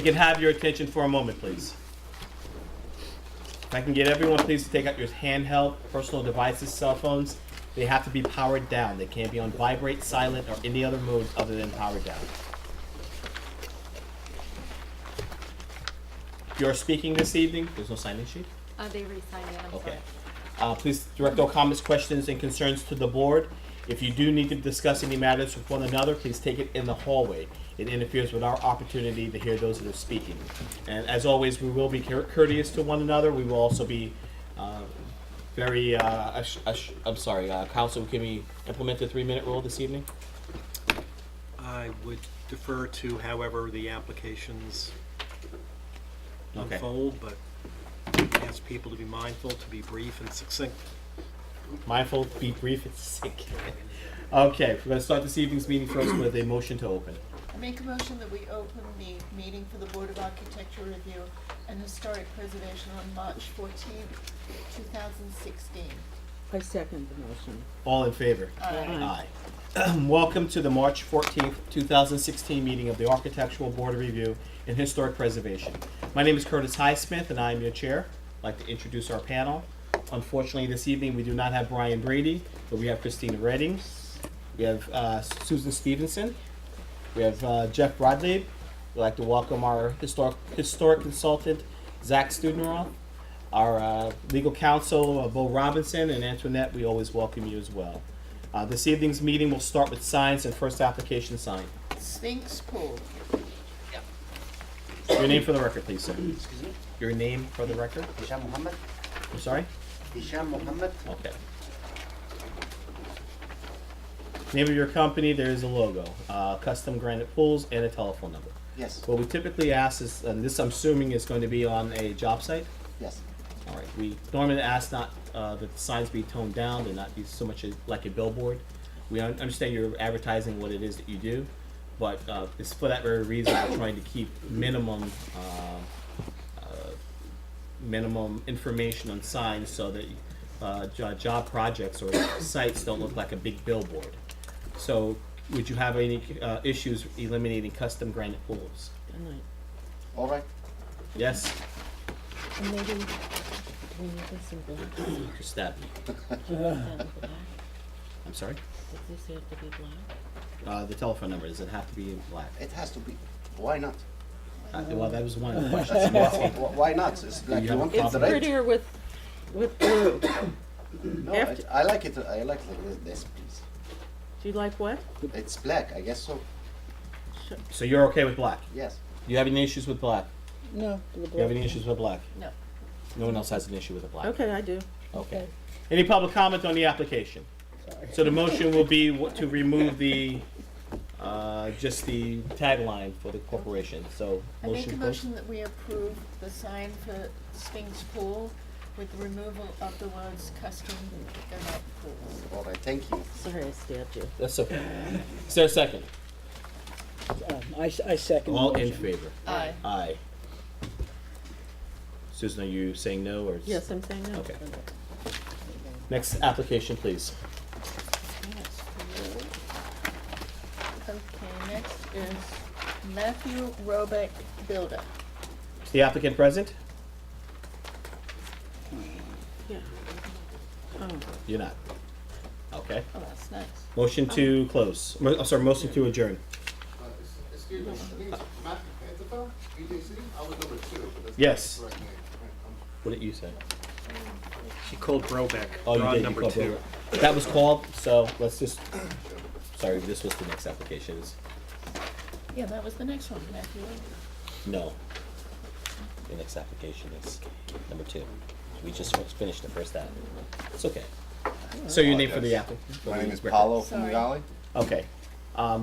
we can have your attention for a moment, please. If I can get everyone, please, to take out your handheld personal devices, cell phones. They have to be powered down. They can't be on vibrate, silent, or any other mode other than powered down. If you're speaking this evening, there's no sign-in sheet? They re-signed it, I'm Okay. sorry. Please direct all comments, questions, and concerns to the board. If you do need to discuss any matters with one another, please take it in the hallway. It interferes with our opportunity to hear those that are speaking. And as always, we will be courteous to one another. We will also be Council, can we implement the 3-minute rule this evening? I would defer to however the applications Okay. unfold, but ask people to be mindful, to be brief and succinct. Mindful, be brief, and sick. Okay, we're going to start this evening's meeting first with a motion to open. I make a motion that we open the meeting for the Board of Architecture Review and Historic Preservation on March 14th, 2016. I second the motion. All in favor? Aye. Aye. Welcome to the March 14th, 2016 meeting of the Architectural Board of Review and Historic Preservation. My name is Curtis Highsmith and I am your chair. I'd like to introduce our panel. Unfortunately, this evening we do not have Brian Brady, but we have Christina Redding. We have Susan Stevenson. We have Jeff Brodley. We'd like to welcome our historic consultant, Zach Studenroth. Our legal counsel, Bo Robinson, and Antoinette, we always welcome you as well. This evening's meeting will start with signs and first application sign. Sphinx Pool. Your name for the record, please, sir. Excuse me? Your name for the record? Hisham Mohammed? I'm sorry? Hisham Mohammed? Okay. Name of your company, there is a logo, custom granite pools, and a telephone number. Yes. What we typically ask is, and this I'm assuming is going to be on a job site? Yes. All right, we normally ask not that the signs be toned down and not be so much like a billboard. We understand you're advertising what it is that you do, but it's for that very reason we're trying to keep minimum information on signs so that job projects or sites don't look like a big billboard. So, would you have any issues eliminating custom granite pools? Good night. All right. Yes? And maybe, can we get some black? You stab me. Black? I'm sorry? Does this have to be black? The telephone number, does it have to be in black? It has to be. Why not? Well, that was one of the questions I'm asking. Why not? It's black. You You have want a It's the red? prettier with blue. No, After- I like it. I like it this, please. Do you like what? It's black. I guess so. So you're okay with black? Yes. Do you have any issues with black? No. Do you have any issues with black? No. No one else has an issue with the black? Okay, I do. Okay. Any public comment on the application? So the motion will be to remove the, just the tagline for the corporation, so. I make a closed. motion that we approve the sign for Sphinx Pool with the removal of the words custom granite pools. All right. Thank you. Sorry I stabbed you. That's okay. Is there a second? I second the All in motion. favor? Aye. Aye. Susan, are you saying no, or? Yes, I'm saying no. Okay. Next application, please. Okay, next is Matthew Robeck Builder. Is the applicant present? Yeah. Oh, You're not. Okay. Oh, that's nice. Motion to close. Motion to adjourn. Excuse me, Matt Antipho, EJC? I was number 2, but that's Yes. not the correct name. What did you say? She called Brobeck. Oh, you We're on did. You number called 2. Brobeck. That was called, so let's just, sorry, this was the next application. Yeah, that was the next one, Matthew Robeck. No. The next application is number 2. We just finished the first app. It's okay. So your name for the applicant? My name is record. Paulo Sorry. Fumagalli. Okay.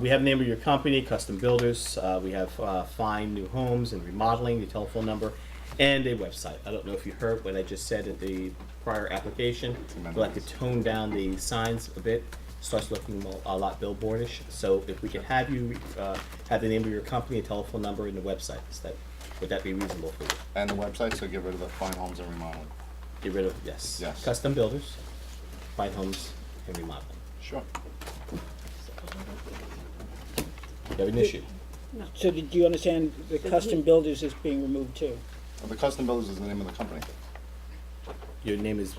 We have the name of your company, Custom Builders. We have Fine New Homes and Remodeling, your telephone number, and a website. I don't know if you heard what I just said at the prior application. We'd like to tone down the signs a bit. Starts looking a lot billboardish. So if we could have you have the name of your company, a telephone number, and the website, would that be reasonable for you? And the website, so get rid of the Fine Homes and Remodeling. Get rid of, yes. Yes. Custom Builders, Fine Homes, and Remodeling. Sure. You have an issue? So did you understand the custom builders is being removed too? The Custom Builders is the name of the company. Your name is,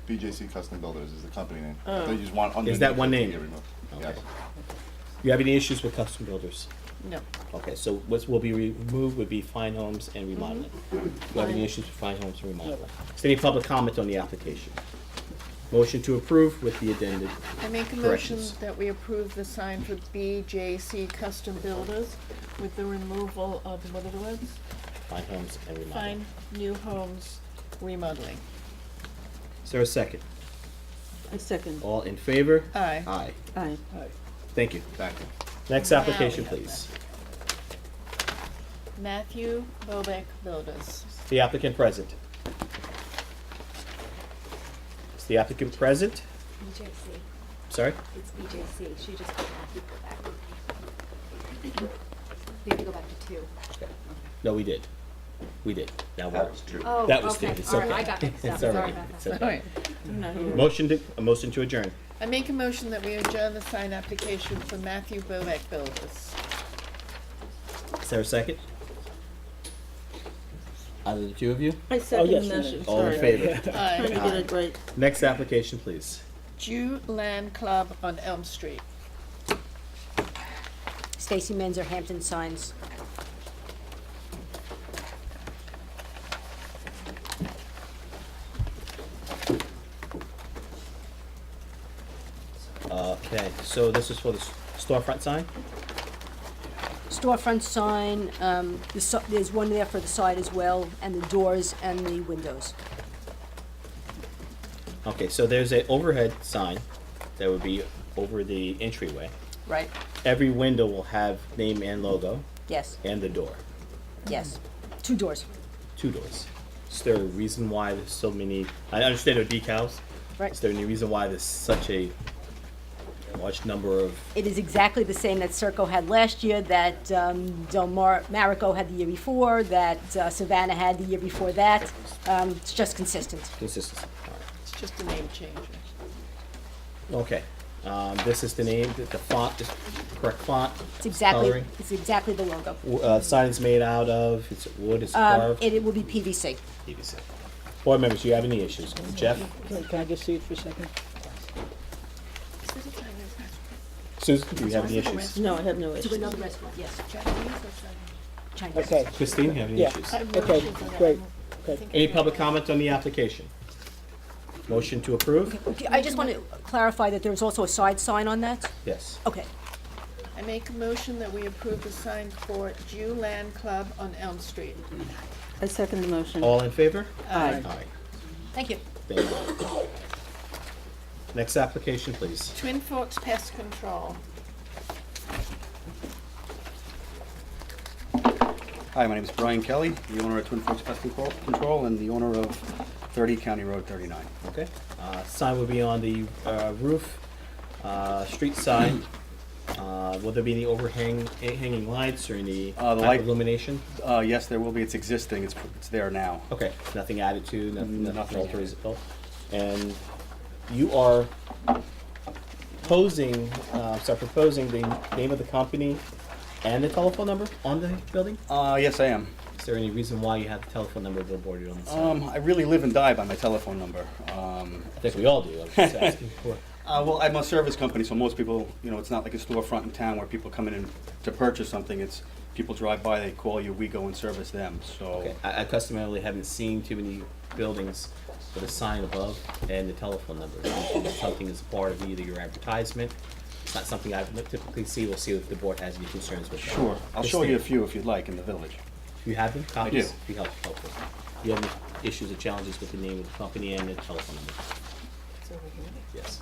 BJC Custom Builders is the company name. Oh. I thought you just want underneath that one it to name? get removed. Okay. Yes. you have any issues with custom builders? No. Okay, so what will be removed would be Fine Homes and Remodeling. Do you have any Fine. issues with Fine Homes and Remodeling? Is there any public comment on the application? Motion to approve with the addended. I make a motion Corrections. that we approve the sign for BJC Custom Builders with the removal of, what are the words? Fine Homes and Remodeling. Fine New Homes Remodeling. Is there a second? I second. All in favor? Aye. Aye. Aye. Thank you. Thank you. Next Now application, we have please. Matthew Bobeck Builders. The applicant present. Is the applicant present? BJC. Sorry? It's BJC. She just put Matthew go back. We have to go back to 2. Okay. No, we did. We did. Now we're. That was true. Oh, That was okay. Steve. It's All right, okay. I got mixed up. It's all Sorry right. about It's that. okay. All right. I'm not here. A motion to adjourn. I make a motion that we adjourn the sign application for Matthew Bobeck Builders. Is there a second? Either the two of you? I second yes, the no, no. motion, All in sorry. favor? Trying to Aye. get it right. Next application, please. Jew Land Club on Elm Street. Stacy Menzer, Hampton Signs. Okay, so this is for the storefront sign? Storefront sign, there's one there for the side as well, and the doors and the windows. Okay, so there's a overhead sign that would be over the entryway. Right? Every window will have name and logo, Yes, and the door. yes. 2 doors. 2 doors. Is there a reason why there's so many? I understand there are decals. Right. Is there any reason why there's such a large number of? It is exactly the same that Serco had last year, that Marico had the year before, that Savannah had the year before that. It's just consistent. Consistency. All It's just a name change. right. Okay. This is the name. The font is the correct font. It's exactly, Coloring. it's exactly the logo. Sign is made out of. It's wood. It's carved. It will be PVC. PVC. Board members, do you have any issues? Jeff, Can I just see it for a second? Susan, do you have any issues? No, I have no To issues. another restaurant, yes. Chinese. Okay, Christine, you have any Yeah. issues? okay, great, okay. Any public comment on the application? Motion to approve? Okay, I just want to clarify that there's also a side sign on that. Yes. Okay. I make a motion that we approve the sign for Jew Land Club on Elm Street. I second the motion. All in favor? Aye. Aye. Thank you. Thank you. Next application, please. Twin Forks Pest Control. Hi, my name is Brian Kelly, the owner of Twin Forks Pest Control and the owner of 30 County Road 39. Okay. Sign will be on the roof, street sign. Will there be any hanging lights or any The type light- of illumination? Yes, there will be. It's existing. It's there now. Okay, nothing added to, nothing Nothing alters it. And you are proposing the name of the company and the telephone number on the building? Yes, I am. Is there any reason why you have the telephone number billboarded on the sign? I really live and die by my telephone number. I think we all do. I was just asking for. Well, I'm a service company, so most people, it's not like a storefront in town where people come in and to purchase something. It's people drive by, they call you, we go and service them. So Okay, I customarily haven't seen too many buildings with a sign above and the telephone number. Usually something is part of either your advertisement. It's not something I typically see. We'll see if the board has any concerns with that. sure, I'll show you a few if you'd like in the village. Do you have them? Copies? do. Be helpful. Do you have any issues or challenges with the name of the company and the telephone number? It's over here. Yes.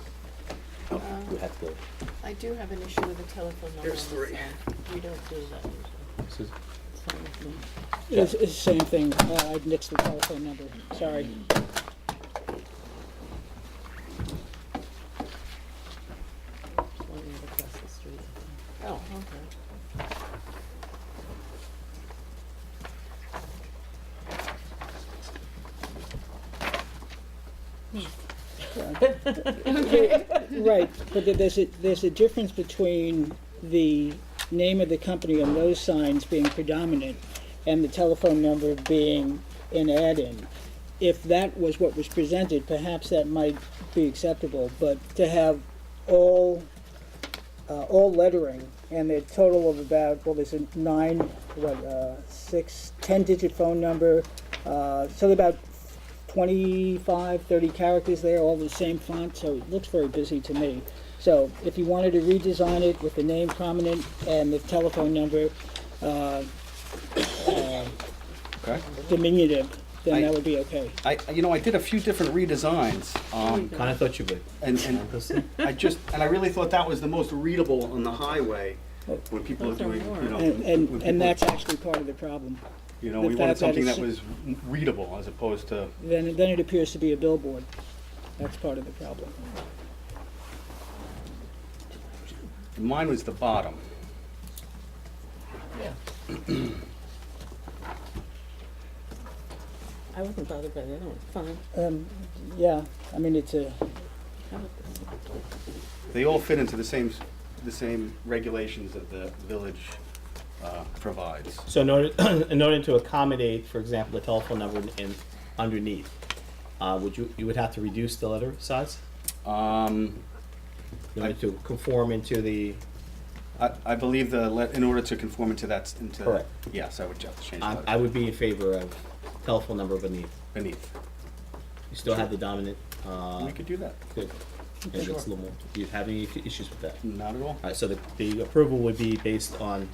You have to go. I do have an issue with the telephone number. Here's on the 3. sign. We don't do that usually. Susan? It's fine with me. It's the same thing, I nixed the telephone number, sorry. One right across the street. Oh, okay. Right, but there's a difference between the name of the company on those signs being predominant and the telephone number being an add-in. If that was what was presented, perhaps that might be acceptable, but to have all lettering and a total of about, well, there's a 10-digit phone number, so about 25, 30 characters there, all the same font, so it looks very busy to me. So if you wanted to redesign it with the name prominent and the telephone number Okay. diminutive, then that would be okay. I did a few different redesigns, Kind of thought you would. and I really thought that was the most readable on the highway when people are doing, when people- And that's actually part of the problem. we the wanted fact that something that it's- was readable as opposed to, Then it appears to be a billboard. That's part of the problem. mine was the bottom. I wasn't bothered by that, one. Fine. Yeah, I mean, it's a, They all fit into the same regulations that the village provides. So in order, in order to accommodate, for example, the telephone number in underneath, you would have to reduce the letter size in order to conform into the. I believe in order to conform into that, Correct. yes, I would have to change the I letter. would be in favor of telephone number beneath. Beneath. You still have the dominant. We could do that. Good. Maybe that's a little more. Do you have any issues with that? Not at all. All right, so the approval would be based on,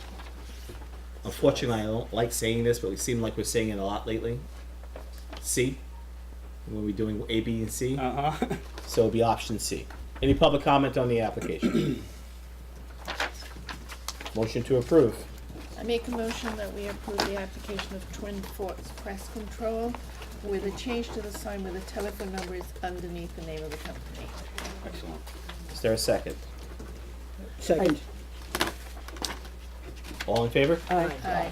unfortunately, I don't like saying this, but we seem like we're saying it a lot lately. C, when we're doing A, B, and C, Uh-huh. so it'll be option C. Any public comment on the application? Motion to approve. I make a motion that we approve the application of Twin Forks Pest Control with a change to the sign where the telephone number is underneath the name of the company. Excellent. Is there a second? second. All in favor? Aye.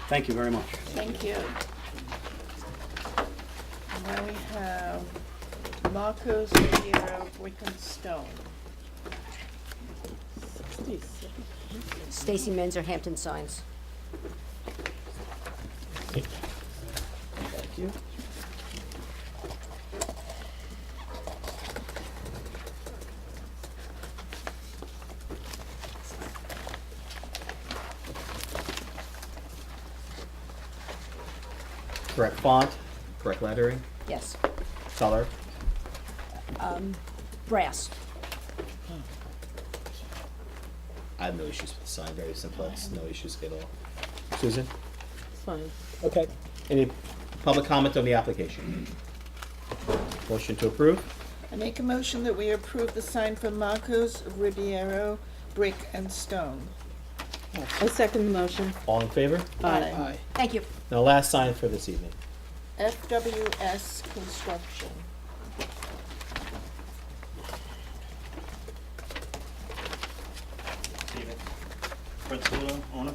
Thank you very much. Thank you. Now we have Marco's Riviera Brick and Stone. Stacy Menzer, Hampton Signs. Thank you. Correct font, correct lettering, Yes. color. Brass. I have no issues with the sign, very simplex, no issues at all. Susan, Fine. Okay, any public comment on the application? Motion to approve? I make a motion that we approve the sign for Marco's Riviera Brick and Stone. I second the motion. All in favor? aye. Thank you. Now, last sign for this evening. FWS Construction. Principal owner?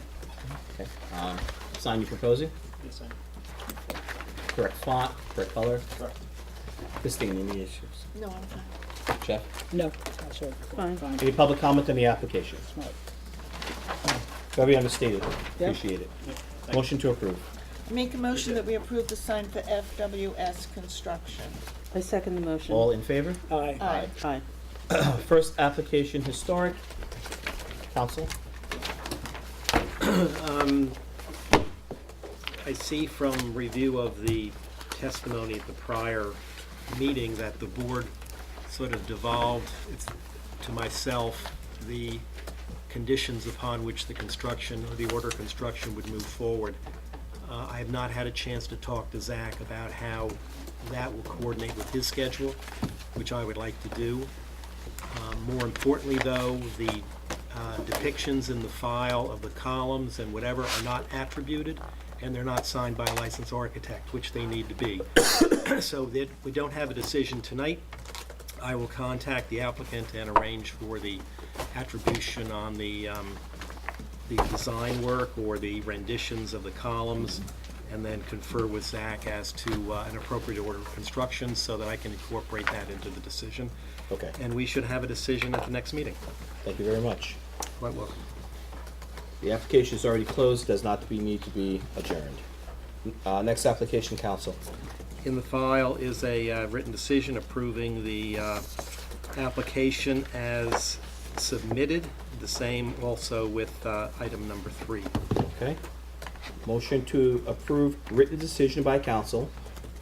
Okay. Sign you proposing? Yes, Correct font, correct color? Correct. Christine, any issues? No, I'm fine. Jeff? No, that's all. Fine. Any public comment on the application? Smart. Very understated, Yep. appreciate it. Motion to approve. I make a motion that we approve the sign for FWS Construction. I second the motion. All in favor? Aye. Aye. Aye. First application, historic. Council? I see from review of the testimony at the prior meeting that the board sort of devolved to myself the conditions upon which the construction or the order of construction would move forward. I have not had a chance to talk to Zach about how that will coordinate with his schedule, which I would like to do. More importantly, though, the depictions in the file of the columns and whatever are not attributed, and they're not signed by a licensed architect, which they need to be. So that we don't have a decision tonight. I will contact the applicant and arrange for the attribution on the design work or the renditions of the columns, and then confer with Zach as to an appropriate order of construction so that I can incorporate that into the decision. Okay, And we should have a decision at the next meeting. thank you very much. Quite welcome. The application is already closed, does not need to be adjourned. Next application, council. In the file is a written decision approving the application as submitted, the same also with item number 3. Okay. Motion to approve written decision by council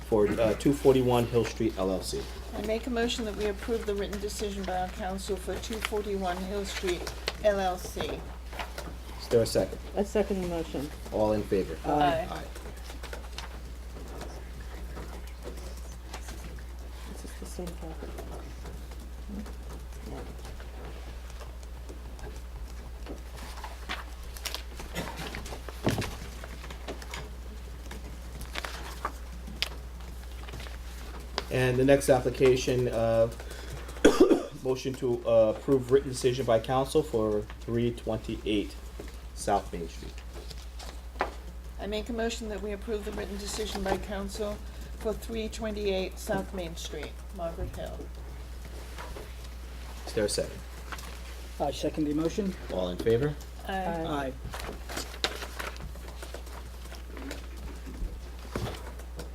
for 241 Hill Street LLC. I make a motion that we approve the written decision by our council for 241 Hill Street LLC. Is there a second? I second the motion. All in favor? Aye. This is the same property. And the next application, motion to approve written decision by council for 328 South Main Street. I make a motion that we approve the written decision by council for 328 South Main Street, Margaret Hill. Is there a second? I second the motion. All in favor? Aye. Aye.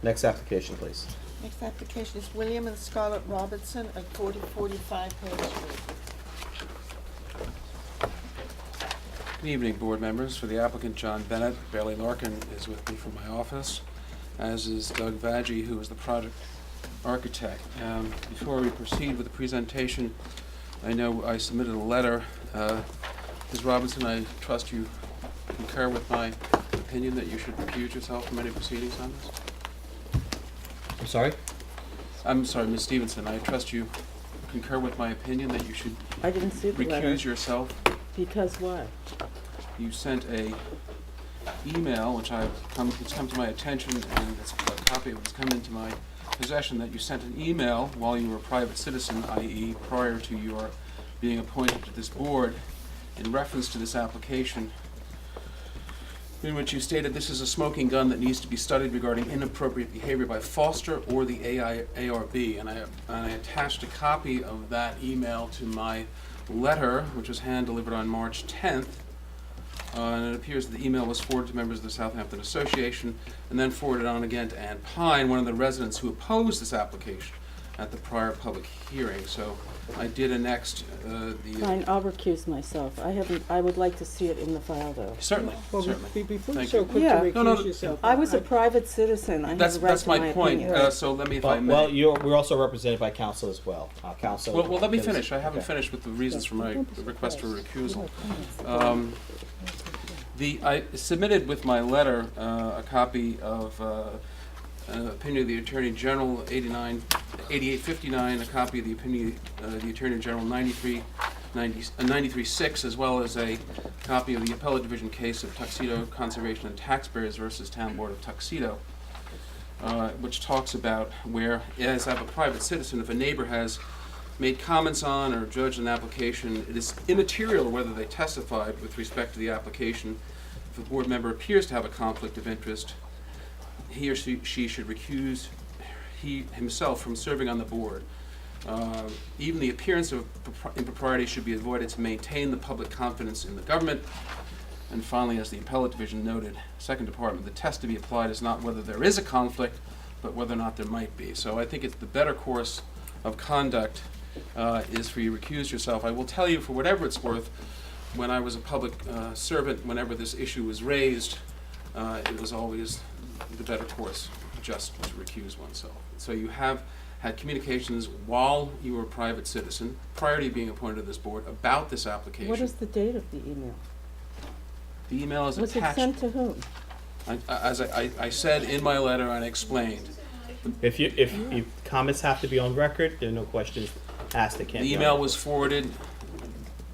Next application, please. Next application is William and Scarlett Robertson at 4045 Hill Street. Good evening, board members. For the applicant, John Bennett, Bailey Larkin is with me from my office, as is Doug Vaggi, who is the project architect. Before we proceed with the presentation, I know I submitted a letter. Ms. Robinson, I trust you concur with my opinion that you should recuse yourself from any proceedings on this? I'm sorry? I'm sorry, Ms. Stevenson, I trust you concur with my opinion that you should I didn't see the letter. recuse yourself. Because why? You sent a email, it's come to my attention, and it's a copy of it's come into my possession, that you sent an email while you were a private citizen, i.e. prior to your being appointed to this board, in reference to this application, in which you stated this is a smoking gun that needs to be studied regarding inappropriate behavior by Foster or the ARB, and I attached a copy of that email to my letter, which was hand-delivered on March 10th, and it appears that the email was forwarded to members of the Southampton Association, and then forwarded on again to Ann Pine, one of the residents who opposed this application at the prior public hearing. So I did annex the... Fine, I'll recuse myself. I would like to see it in the file, though. Certainly, Well, certainly. before you're Thank so you. quick Yeah. to No, no, recuse yourself. I was a private citizen. I have That's a right to my my point. opinion. So let me, if I may. Well, we're also represented by council as well. Council. Well, let me finish. I haven't Okay. finished with the reasons for my request for recusal. I submitted with my letter a copy of an opinion of the Attorney General 8859, a copy of the opinion of the Attorney General 93.6, as well as a copy of the Appellate Division case of Tuxedo Conservation and Taxpayers versus Town Board of Tuxedo, which talks about where, as I'm a private citizen, if a neighbor has made comments on or judged an application, it is immaterial whether they testified with respect to the application. If a board member appears to have a conflict of interest, he or she should recuse himself from serving on the board. Even the appearance of impropriety should be avoided to maintain the public confidence in the government. And finally, as the Appellate Division noted, Second Department, the test to be applied is not whether there is a conflict, but whether or not there might be. So I think it's the better course of conduct is for you to recuse yourself. I will tell you, for whatever it's worth, when I was a public servant, whenever this issue was raised, it was always the better course just to recuse oneself. So you have had communications while you were a private citizen, prior to you being appointed to this board, about this application. What is the date of the email? The email is Was it attached. sent to whom? As I said in my letter and explained, If comments have to be on record, there are no questions asked. They can't the be on email record. was forwarded.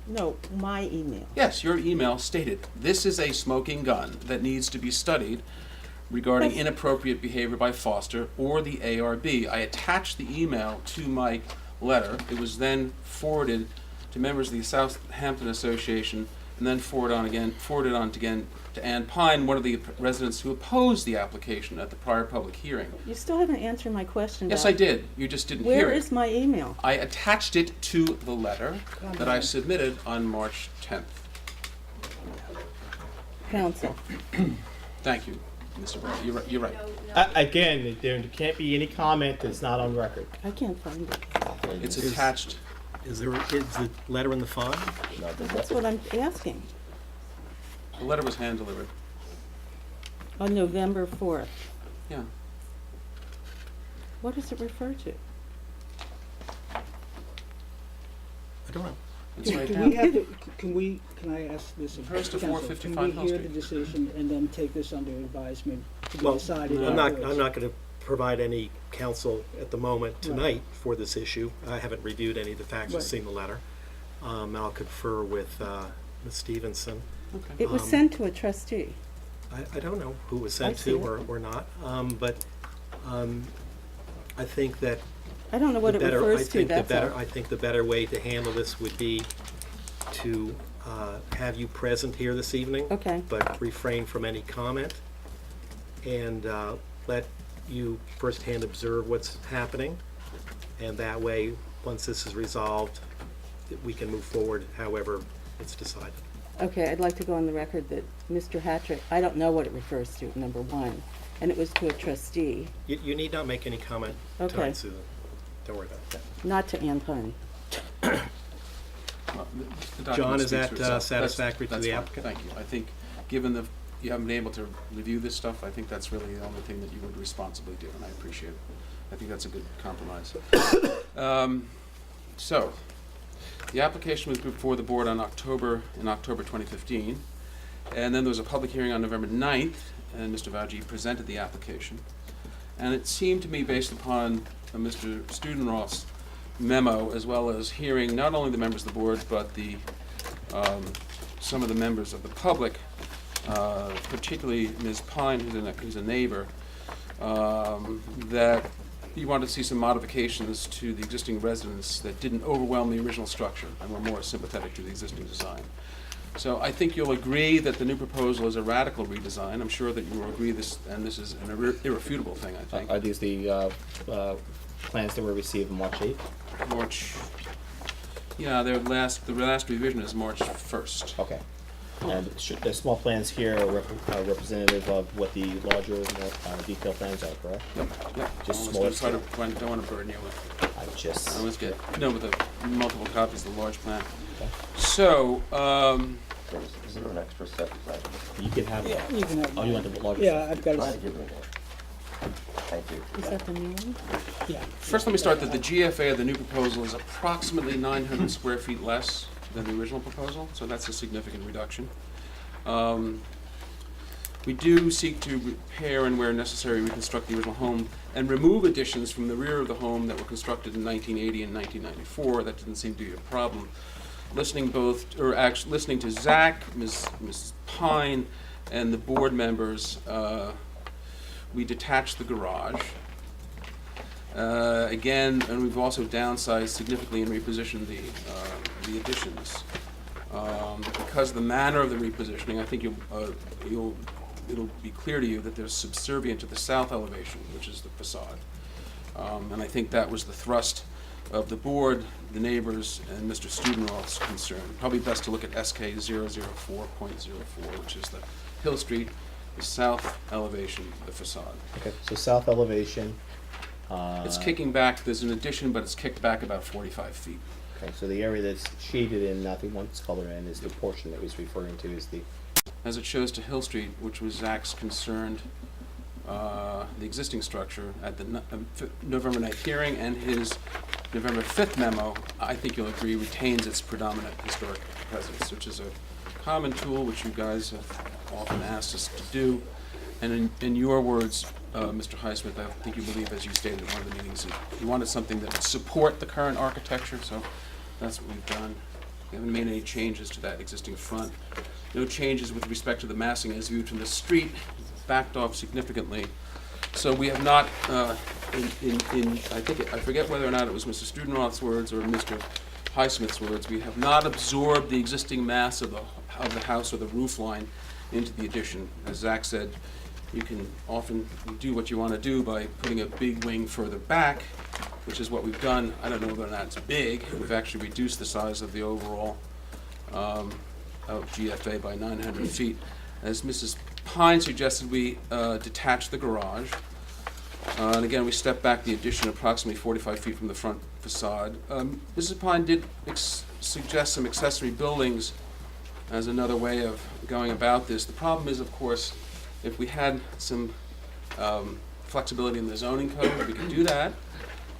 No, my email. Yes, your email stated, this is a smoking gun that needs to be studied regarding That's- inappropriate behavior by Foster or the ARB. I attached the email to my letter. It was then forwarded to members of the Southampton Association, and then forwarded on to Ann Pine, one of the residents who opposed the application at the prior public hearing. You still haven't answered my question. Yes, Doc. I did. You just didn't hear Where it. is my email? I attached it to the letter that I submitted on March 10th. council. Thank you, Mr. Burke. You're right. Again, there can't be any comment that's not on record. I can't find it. It's attached. Is the letter in the file? That's what I'm asking. The letter was hand-delivered. On November 4th. Yeah. What does it refer to? I don't know. It's right Do down. we have to, can I ask this of Refers to council? 455 Can Hill we hear the Street. decision and then take this under advisement to be Well, decided? I'm not afterwards? going to provide any counsel at the moment tonight for this issue. I haven't reviewed any of the facts or Right. seen the letter. I'll confer with Ms. Stevenson. Okay. It was sent to a trustee. I don't know who was I sent see to it. or not, but I think that I don't know what it refers to, that's all. I think the better way to handle this would be to have you present here this evening. Okay. But refrain from any comment and let you firsthand observe what's happening. And that way, once this is resolved, that we can move forward however it's decided. Okay, I'd like to go on the record that Mr. Hattrick, I don't know what it refers to, number one, and it was to a trustee, You need not make any comment Okay. tonight, Susan. Don't worry about that. not to Ann Pine. Well, the document John, is speaks that for itself. satisfactory to That's the fine. applicant? Thank you. I think, given you haven't been able to review this stuff, I think that's really the only thing that you would responsibly do, and I appreciate it. I think that's a good compromise. So, the application was before the board in October 2015, and then there was a public hearing on November 9th, and Mr. Vauji presented the application. And it seemed to me, based upon Mr. Studenroth's memo, as well as hearing not only the members of the board, but some of the members of the public, particularly Ms. Pine, who's a neighbor, that you wanted to see some modifications to the existing residence that didn't overwhelm the original structure and were more sympathetic to the existing design. So I think you'll agree that the new proposal is a radical redesign. I'm sure that you will agree this, and this is an irrefutable thing, I think. Are these the plans that were received March 8th? March, yeah, the last revision is March 1st. Okay. And the small plans here are representative of what the larger, more detailed plans are, correct? Yep. Just Almost smaller don't want to burden you with. I just. I always get, no, with the multiple copies of the large plan. Okay. So, Is there an extra set? You can have. Yeah, you can have. Oh, you want the larger? Yeah, I've got Try to it. give it away. Thank you. Is that the new one? Yeah. first let me start that the GFA of the new proposal is approximately 900 square feet less than the original proposal, so that's a significant reduction. We do seek to repair and where necessary reconstruct the original home and remove additions from the rear of the home that were constructed in 1980 and 1994. That didn't seem to be a problem. Listening to Zach, Ms. Pine, and the board members, we detached the garage. Again, and we've also downsized significantly and repositioned the additions. Because of the manner of the repositioning, I think it'll be clear to you that there's subservient to the south elevation, which is the facade. And I think that was the thrust of the board, the neighbors, and Mr. Studenroth's concern. Probably best to look at SK 004.04, which is the Hill Street, the south elevation, the facade. Okay, so south elevation. It's kicking back, there's an addition, but it's kicked back about 45 feet. Okay, so the area that's shaded in, not the one that's colored in, is the portion that he's referring to is the. As it shows to Hill Street, which was Zach's concerned, the existing structure at the November 9th hearing and his November 5th memo, I think you'll agree, retains its predominant historic presence, which is a common tool which you guys have often asked us to do. And in your words, Mr. Highsmith, I think you believe, as you stated at one of the meetings, that you wanted something that would support the current architecture, so that's what we've done. We haven't made any changes to that existing front. No changes with respect to the massing as viewed from the street, backed off significantly. So we have not, I forget whether or not it was Mr. Studenroth's words or Mr. Highsmith's words, we have not absorbed the existing mass of the house or the roof line into the addition. As Zach said, you can often do what you want to do by putting a big wing further back, which is what we've done. I don't know whether or not it's big. We've actually reduced the size of the overall of GFA by 900 feet. As Mrs. Pine suggested, we detach the garage. And again, we step back the addition approximately 45 feet from the front facade. Mrs. Pine did suggest some accessory buildings as another way of going about this. The problem is, of course, if we had some flexibility in the zoning code, we could do that.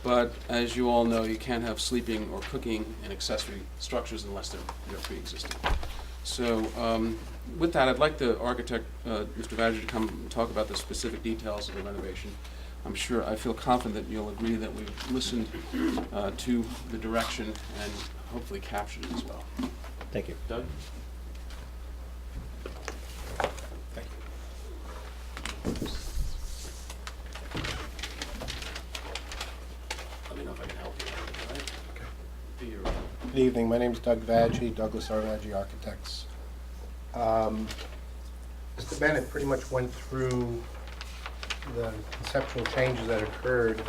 But as you all know, you can't have sleeping or cooking in accessory structures unless they're pre-existing. So with that, I'd like the architect, Mr. Badger, to come and talk about the specific details of the renovation. I feel confident that you'll agree that we've listened to the direction and hopefully captured it as well. Thank you. Doug? Let me know if I can help you. All right? Okay. Do your Good evening, my name is Doug Vaggi, Douglas R. Vaggi Architects. Mr. Bennett pretty much went through the conceptual changes that occurred.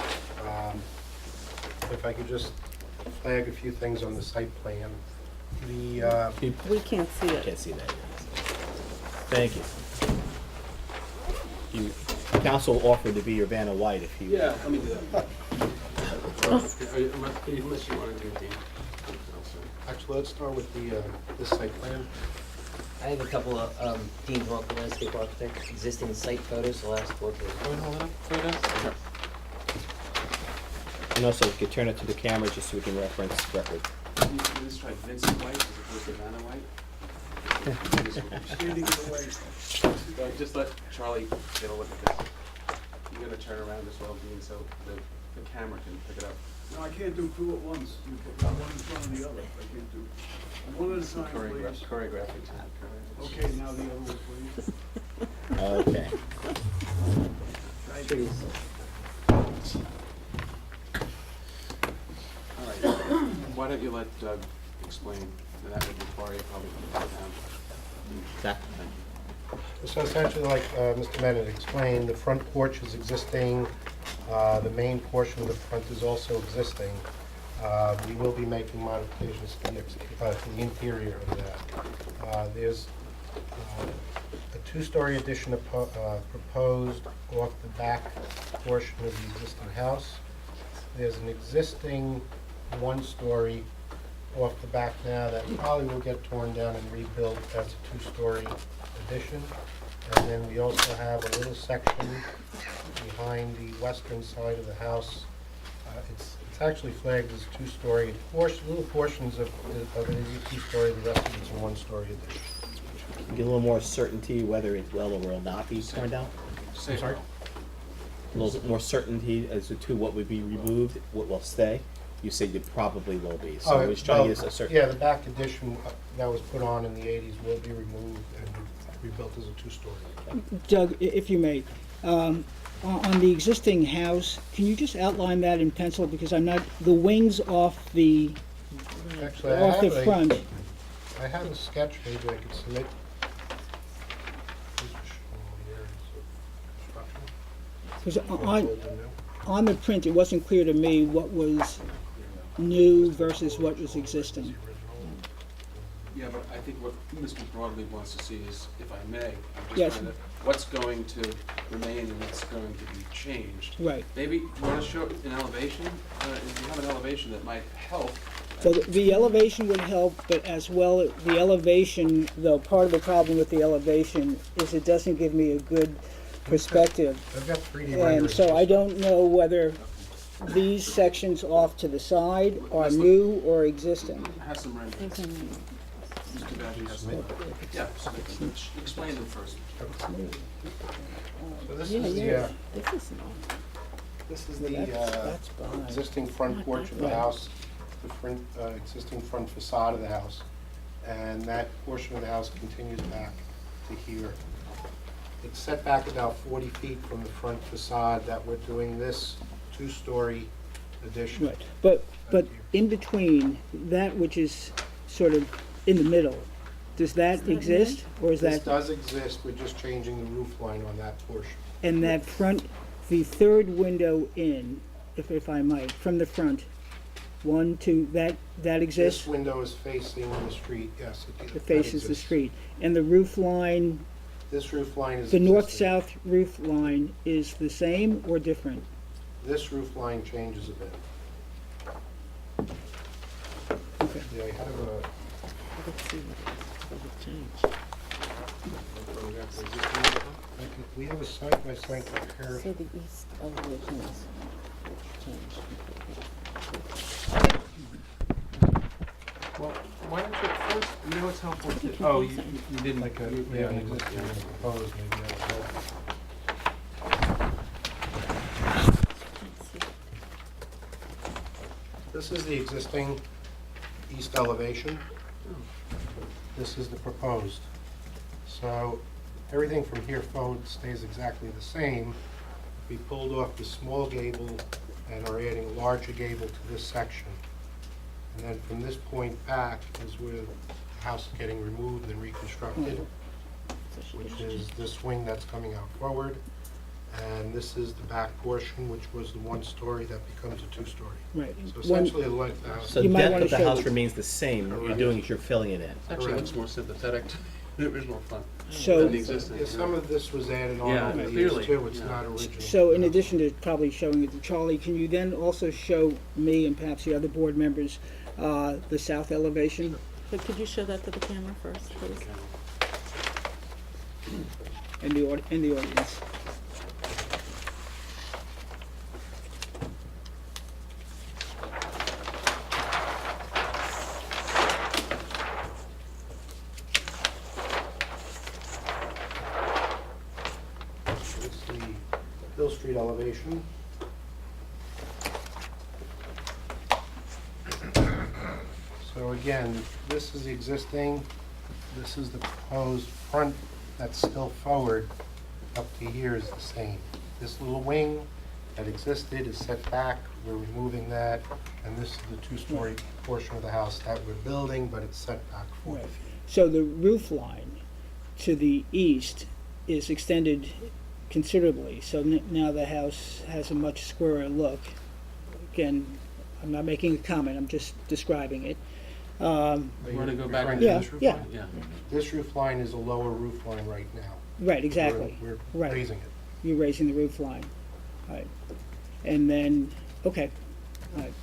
If I could just flag a few things on the site plan. The, We can't see it. Can't see that. Thank you. Council offered to be your Vanna White if you. Yeah, let me do that. Unless you want to do it, Dean. actually, let's start with the, this site plan. I have a couple of Dean Walker, landscape architect, existing site photos, the last 4 pages. Can we hold it up for you guys? And also, if you could turn it to the camera just so we can reference record. Can you just try Vincent White as opposed to Vanna White? Standing in the way. Just let Charlie get a look at this. You're gonna turn around as well, Dean, so the camera can pick it up. No, I can't do two at once. You put one in front of the other. I can't do one at a time, please. Choreographic time. Okay, now the other one, please. Okay. Thank you. All right. Why don't you let Doug explain, and that would require you probably to come down. Zach? Thank you. So essentially, like Mr. Bennett explained, the front porch is existing. The main portion of the front is also existing. We will be making modifications to the interior of that. There's a two-story addition proposed off the back portion of the existing house. There's an existing one-story off the back now that probably will get torn down and rebuilt as a two-story addition. And then we also have a little section behind the western side of the house. It's actually flagged as two-story. Little portions of it is a two-story, the rest of it's a one-story addition. Get a little more certainty whether it will or will not be torn down? Say I'm sorry? it. A little bit more certainty as to what would be removed, what will stay? You said you probably will be, so I was trying to get a certain. Yeah, the back addition that was put on in the 80s will be removed and rebuilt as a two-story. Doug, if you may, on the existing house, can you just outline that in pencil? Because I'm not, the wings off the, Actually, off the front. I have a sketch maybe I could submit. These are showing the areas of construction. Because on the print, it wasn't clear to me what was new versus what was existing. Yeah, but I think what Mr. Broadley wants to see is, if I may, I'm Yes. just trying to, what's going to remain and what's going to be changed. Right. Maybe you want to show an elevation? If you have an elevation that might help. So the elevation would help, but as well, the elevation, though, part of the problem with the elevation is it doesn't give me a good perspective. I've got 3D And renderings. so I don't know whether these sections off to the side are new or existing. Have some renderings. Mr. Badger has some. Yeah, explain them first. So this Yeah, is the, yeah, this is, this is Well, the that's behind. existing front porch of the Right. house, the front, existing front facade of the house, and that portion of the house continues back to here. It's set back about 40 feet from the front facade that we're doing this two-story addition. Right, but in between, that which is sort of in the middle, does that exist? Or is This that, does exist, we're just changing the roof line on that portion. and that front, the third window in, if I might, from the front, 1, 2, that exists? This window is facing the street, yes. It faces the street. And the roof line This roof line is The existing. north-south roof line is the same or different? This roof line changes a bit. Okay. Yeah, I have a. Let's see what it changed. We have a side-by-side comparison. So the east elevation is changed. Well, why don't you first, you know it's helpful to, oh, you didn't. Like a, you- yeah, an you- existing and proposed, maybe that would help. This is the existing east elevation. This is the proposed. So everything from here forward stays exactly the same. We pulled off the small gable and are adding a larger gable to this section. And then from this point back is where the house is getting removed and reconstructed, which is this wing that's coming out forward. And this is the back portion, which was the one story that becomes a two-story. Right. So One- essentially the length of the house. So the You might depth wanna of the show house the- remains the same. What you're doing is you're filling it in. Actually looks more sympathetic to the original front So- than the existing. Yeah, some of this was added on Yeah, over the clearly, years too, it's yeah. not original. So in addition to probably showing it to Charlie, can you then also show me and perhaps the other board members the south elevation? But could you show that to the camera first, please? In the audience? This is the Hill Street elevation. So again, this is the existing, this is the proposed front that's still forward, up to here is the same. This little wing that existed is set back, we're removing that, and this is the two-story portion of the house that we're building, but it's set back 40 Right. feet. So the roof line to the east is extended considerably, so now the house has a much squarer look. Again, I'm not making a comment, I'm just describing it. You wanna go back Referring to to this roof yeah. line? Yeah. This roof line is a lower roof line right now. Right, exactly. We're Right. raising it. You're raising the roof line. Right. And then, okay. All right.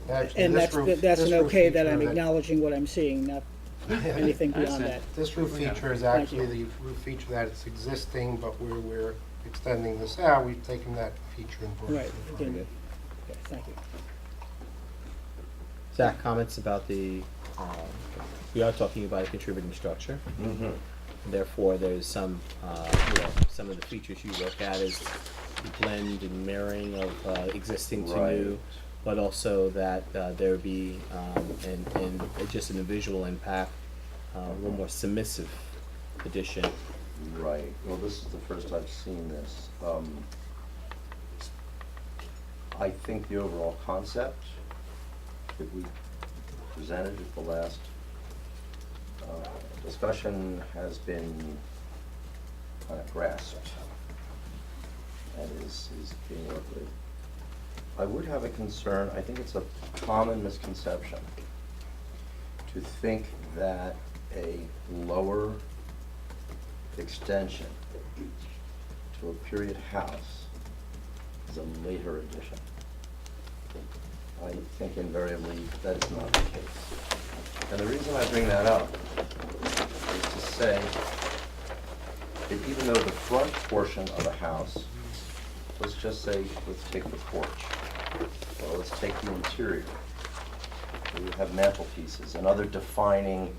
Actually, And this that's, roof- that's this an roof okay that feature I'm acknowledging what I'm seeing, not anything I beyond see. that. This roof Yeah. feature is Thank actually the roof feature that it's existing, but where we're extending this out, we've taken that feature and brought it Right, to the okay, front. good. Okay, thank you. Zach, comments about the, we are talking about a contributing structure. Mm-hmm. Therefore, there's some, some of the features you look at is the blend and mirroring of existing to new, Right. but also that there would be, and just in a visual impact, a little more submissive addition. Right, well, this is the first I've seen this. I think the overall concept that we presented at the last discussion has been kind of grasped and is being worked with. I would have a concern, I think it's a common misconception to think that a lower extension to a period house is a later addition. I think invariably that is not the case. And the reason I bring that up is to say that even though the front portion of a house, let's just say, let's take the porch, or let's take the interior, where you have mantelpieces and other defining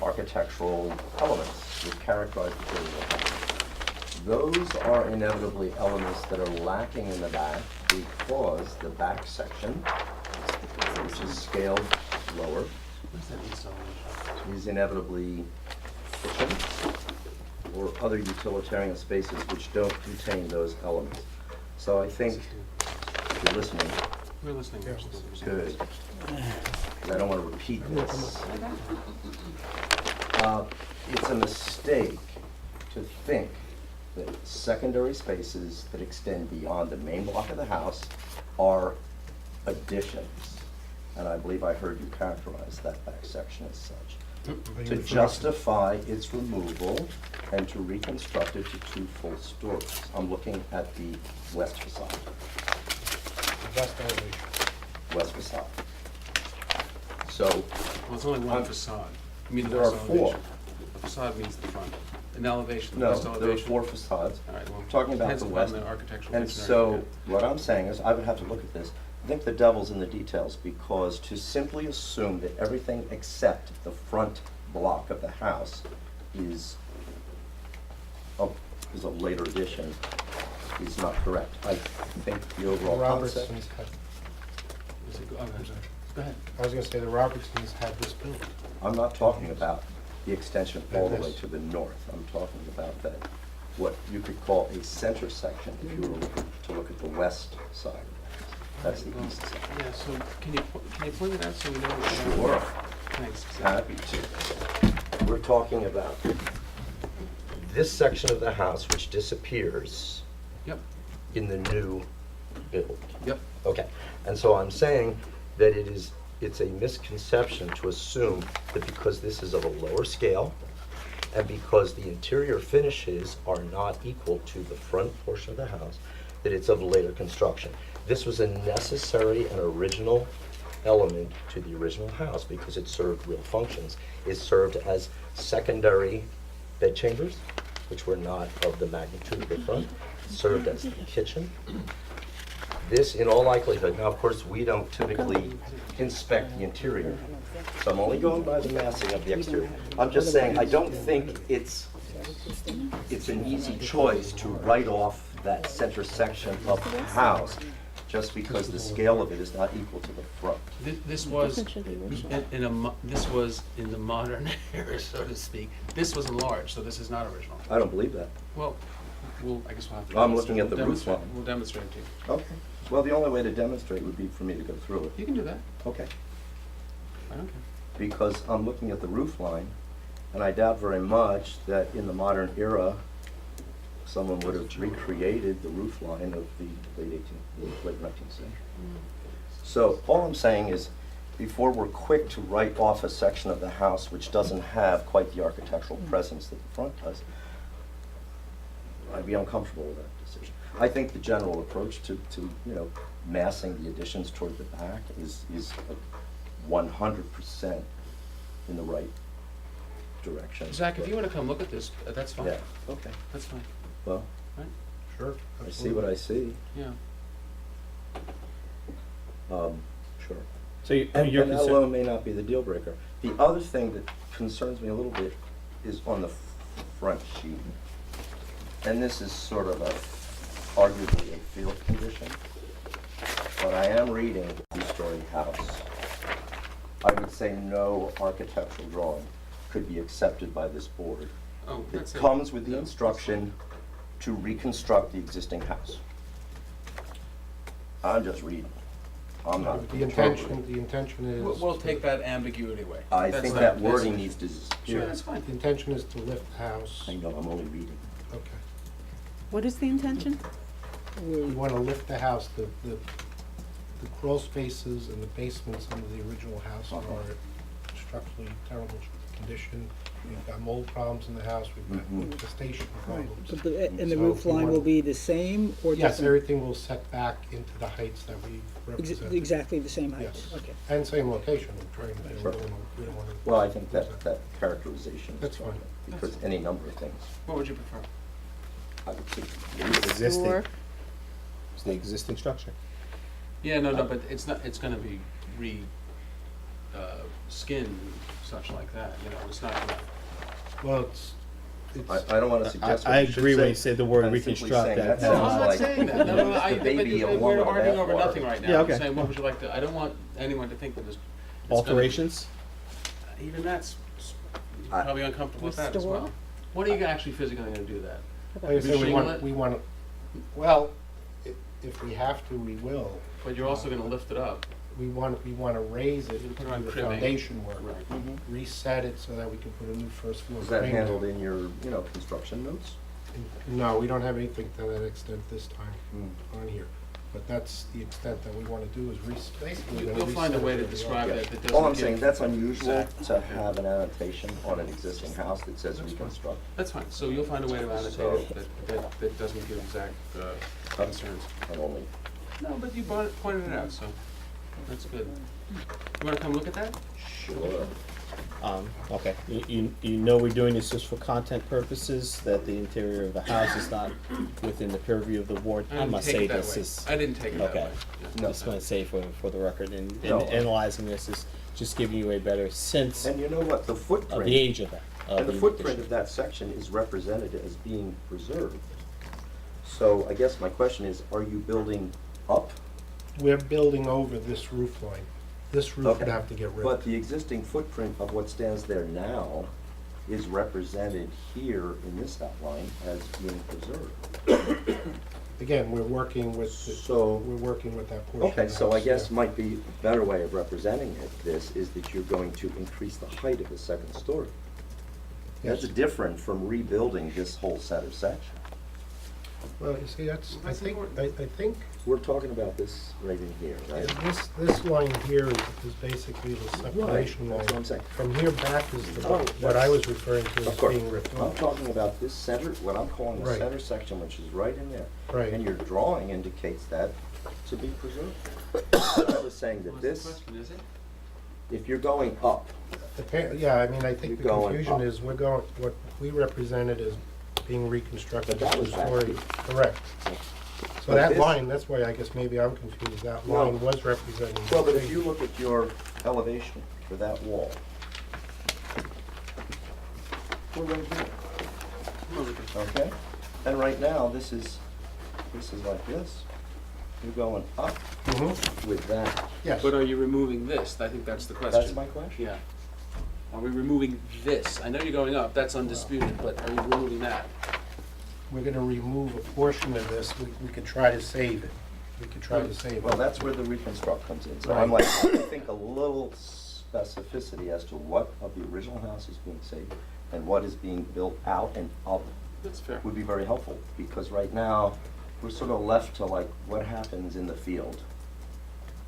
architectural elements that characterize the period of the house. Those are inevitably elements that are lacking in the back because the back section, which is scaled lower, is inevitably kitchen or other utilitarian spaces which don't contain those elements. So I think, if you're listening, We're listening. good, 'cause I don't want to repeat this. It's a mistake to think that secondary spaces that extend beyond the main block of the house are additions. And I believe I heard you characterize that back section as such. Are you to referring justify its removal and to reconstruct it to 2 full stories. I'm looking at the west facade, the west elevation? west facade. So, Well, it's only one facade. You mean the there are west 4. elevation. The facade means the front. An elevation, the No, west there are elevation. 4 facades. All right, well, I'm talking about depends the upon west. the architectural And dictionary, so, yeah. what I'm saying is, I would have to look at this. I think the devil's in the details, because to simply assume that everything except the front block of the house is a later addition is not correct. I think the overall concept. Robertsons had, Is it- okay, sorry. Go ahead. I was gonna say the Robertsons had this built. I'm not talking about the extension all the way Yes. to the north. I'm talking about that, what you could call a center section if you were looking to look at the west side. That's the east side. Yeah, so can you point it out so we know? Sure. Thanks. Happy to. We're talking about this section of the house which disappears Yep, in the new build. yep. Okay, and so I'm saying that it's a misconception to assume that because this is of a lower scale and because the interior finishes are not equal to the front portion of the house, that it's of later construction. This was a necessary and original element to the original house because it served real functions. It served as secondary bedchambers, which were not of the magnitude of the front. It served as the kitchen. This, in all likelihood, now of course, we don't typically inspect the interior, so I'm only going by the massing of the exterior. I'm just saying, I don't think it's an easy choice to write off that center section of the house just because the scale of it is not equal to the front. This was this was in the modern era, so to speak. This was enlarged, so this is not original. I don't believe that. Well, I guess we'll have to. I'm looking at the roof demonstrate. line. We'll demonstrate it to you. Okay. Well, the only way to demonstrate would be for me to go through it. You can do that. Okay. I don't care. Because I'm looking at the roof line, and I doubt very much that in the modern era, someone would have recreated the roof line of the late 19th century. So all I'm saying is, before we're quick to write off a section of the house which doesn't have quite the architectural presence that the front does, I'd be uncomfortable with that decision. I think the general approach to massing the additions toward the back is 100% in the right direction. Zach, if you want to come look at this, that's fine. Yeah, okay. That's fine. Well, Right? Sure. I see what I see. Yeah. Sure. So And you're that concerned, alone may not be the deal breaker. The other thing that concerns me a little bit is on the front sheet. And this is sort of arguably a field condition, but I am reading a two-story house. I would say no architectural drawing could be accepted by this board. Oh, It that's it. comes with the instruction to reconstruct the existing house. I'm just reading. I'm not The interpreting. intention is. We'll take that ambiguity away. I That's think not- that that's- wording needs to Sure, disappear. that's fine. The intention is to lift the house. I know, I'm only reading. Okay. What is the intention? We want to lift the house. The crawl spaces and the basements under the original house are structurally terrible condition. We've got mold problems in the house. We've got infestation problems. But and the So roof if we line want- will be the same or Yes, different? everything will set back into the heights that we represented. Exactly the same height? Yes. Okay. And same location. We're trying to, Sure. we don't want to. Well, I think that characterization is That's fine, fine. because any number of things, What would you prefer? I would see. existing, Store. it's the existing structure. Yeah, no, but it's not, it's gonna be skinned, such like that, it's not gonna. Well, I don't want to suggest what I you should agree when say. you say the word I'm simply reconstruct, saying that that No, sounds I'm not like saying that, no, it's the baby a woman we're with arguing over bathwater. nothing right now. Yeah, I'm okay. saying, what would you like to, I don't want anyone to think that it's gonna- Alterations? Even that's I- probably uncomfortable with that as Restore? well. When are you actually physically gonna do that? like I said, we Shingle want, it? we want, well, if we have to, we will. But you're also gonna lift it up. We want to raise it, You do put it on the cribbing. foundation work, Right. reset it so that we can put a new first floor. Is that frame handled down. in your, construction notes? No, we don't have anything to that extent this time Hmm. on here. but that's the extent that we want to do is basically. You'll find a way to describe it that doesn't All I'm give saying, that's unusual exact- to have an annotation on an existing house that says reconstruct. That's fine, so you'll find a way to annotate it that doesn't give exact concerns. I'm only, No, but you pointed it out, so that's good. You wanna come look at that? sure. Okay, you know we're doing this just for content purposes, that the interior of the house is not within the purview of the board. I I didn't must take say it that this way. is. I didn't take it that Okay. way. Yeah. Just want to say for the record, and No. analyzing this is just giving you a better sense And you know what, the of footprint. the age of that. And the footprint of that section is represented as being preserved. So I guess my question is, are you building up? We're building over this roof line. This roof would Okay. have to get But ripped. the existing footprint of what stands there now is represented here in this outline as being preserved. Again, we're working with, So- we're working with that portion of the Okay, house. so I guess yeah. might be a better way of representing this is that you're going to increase the height of the second story. That's Yes. different from rebuilding this whole center section. Well, you see, that's, I That's think, important. I think We're talking about this right in here, right? this line here is basically the separation line. That's what I'm saying. From here back is Oh, what I was referring to Of as course. being ripped I'm off. talking about this center, what I'm calling the Right. center section, which is right in there. Right. And your drawing indicates that to be preserved. I was saying that What's the this, question, is it? if you're going up, Yeah, I mean, I think the You're going confusion up. is we're going, what we represented as being reconstructed But that as was back two-story. here. Correct. So But that this- line, that's why I guess maybe I'm confused, that Well- line was representing. well, but if you look at your elevation for that wall, we're right here, Come over here. okay? And right now, this is like this. You're going up Mhm. with that. Yes, But are you removing this? I think that's the question. That's my question. Yeah. Are we removing this? I know you're going up, that's undisputed, but are you removing that? we're gonna remove a portion of this, we could try to save it. We could try to save it. Well, that's where the reconstruct comes in. So Right. I'm like, I think a little specificity as to what of the original house is being saved and what is being built out and up That's fair. would be very helpful. Because right now, we're sort of left to like, what happens in the field?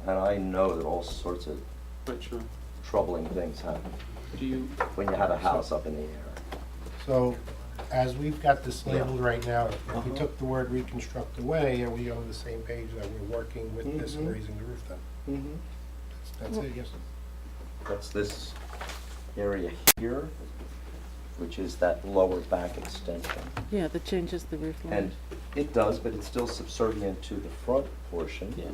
And I know that all sorts of Right, sure. troubling things happen Do you, when you have a house up in the air. So, as we've got this labeled right now, if we Uh-huh. took the word reconstruct away, are we on the same page that we're working with this and Mhm. raising the roof then? Mm-hmm. That's it, yes. That's this area here, which is that lower back extension. Yeah, that changes the roof line. And it does, but it's still subservient to the front portion. Yeah.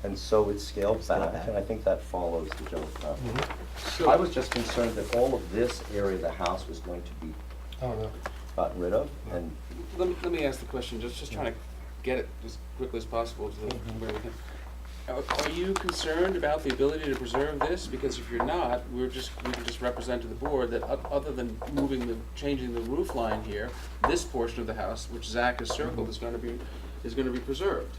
And so it's scaled Scaled back, back. and I think that follows the general pattern. Mhm. I was just concerned that all of this area of the house was going to be Oh, no. gotten rid of, and let me ask the question, just trying to get it as quickly as possible to where we can. Are you concerned about the ability to preserve this? Because if you're not, we can just represent to the board that other than changing the roof line here, this portion of the house, which Zach has circled, is gonna be preserved.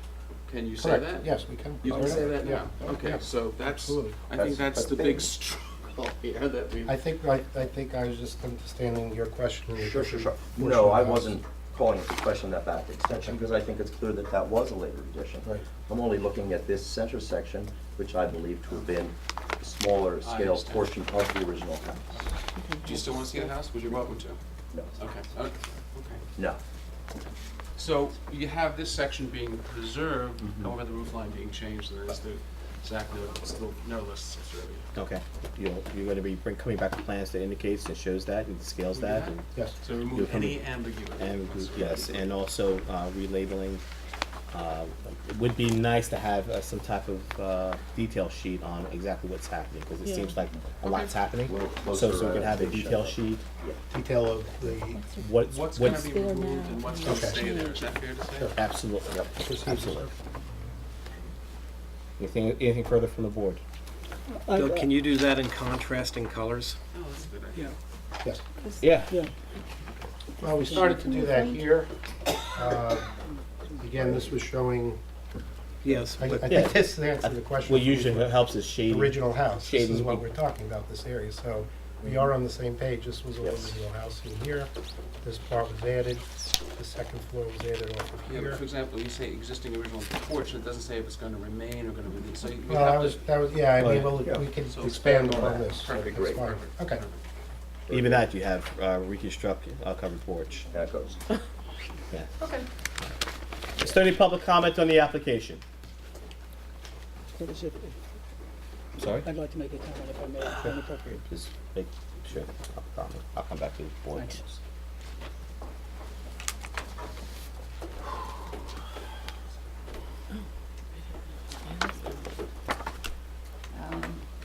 Can you say Correct. that? Yes, we can. You can say that now? Yeah. Okay, Yeah. so that's, Absolutely. I think That's- that's the that's big big. struggle here that we. I think I was just understanding your question. in a Sure. different portion No, of the I house. wasn't calling into question that back extension, because I think it's clear that that was a later addition. Right. I'm only looking at this center section, which I believe to have been a smaller scale understand. portion of the original house. Do you still wanna see the house? Would you welcome to? No, Okay. no. So you have this section being preserved, Mhm. however, the roof line being changed, and there's the exact note, still notice, it's really. Okay, you're gonna be coming back with plans that indicates and shows that and scales that and. Yes. So You'll remove come any in- ambiguity. And, yes, and also relabeling. It would be nice to have some type of detail sheet on exactly what's happening, because it Yeah. seems like a lot's happening. Little So closer we can have a adaptation. detail sheet, Detail of the What's gonna be there removed now. and what's gonna Okay. stay there, is that fair to say? Sure. absolutely, procedures. absolutely. Anything further from the board? Bill, can you do that in contrasting colors? Oh, that's a good idea. Yes. Yeah. Yeah. Well, we started to do that here. Again, this was showing, Yes, I but think this answered the question. What usually helps is shading. Original house, this is shading. what we're talking about, this area, so we are on the same page. This was always the house in here. This part was added. The second floor was added off of Yeah, but here. for example, you say existing original porch, and it doesn't say if it's gonna remain or gonna be, so you Well, have to. that was, yeah, I mean, Well, well, yeah. we can So expand expand on on this. that. That'd be That's great. fine. Okay. Even that, you have reconstruct covered porch. That goes. Yeah. Okay. Is there any public comment on the application? Curtis, Sorry? I'd like to make a comment if I may, when appropriate. Just make sure. I'll come back to the board. Thanks.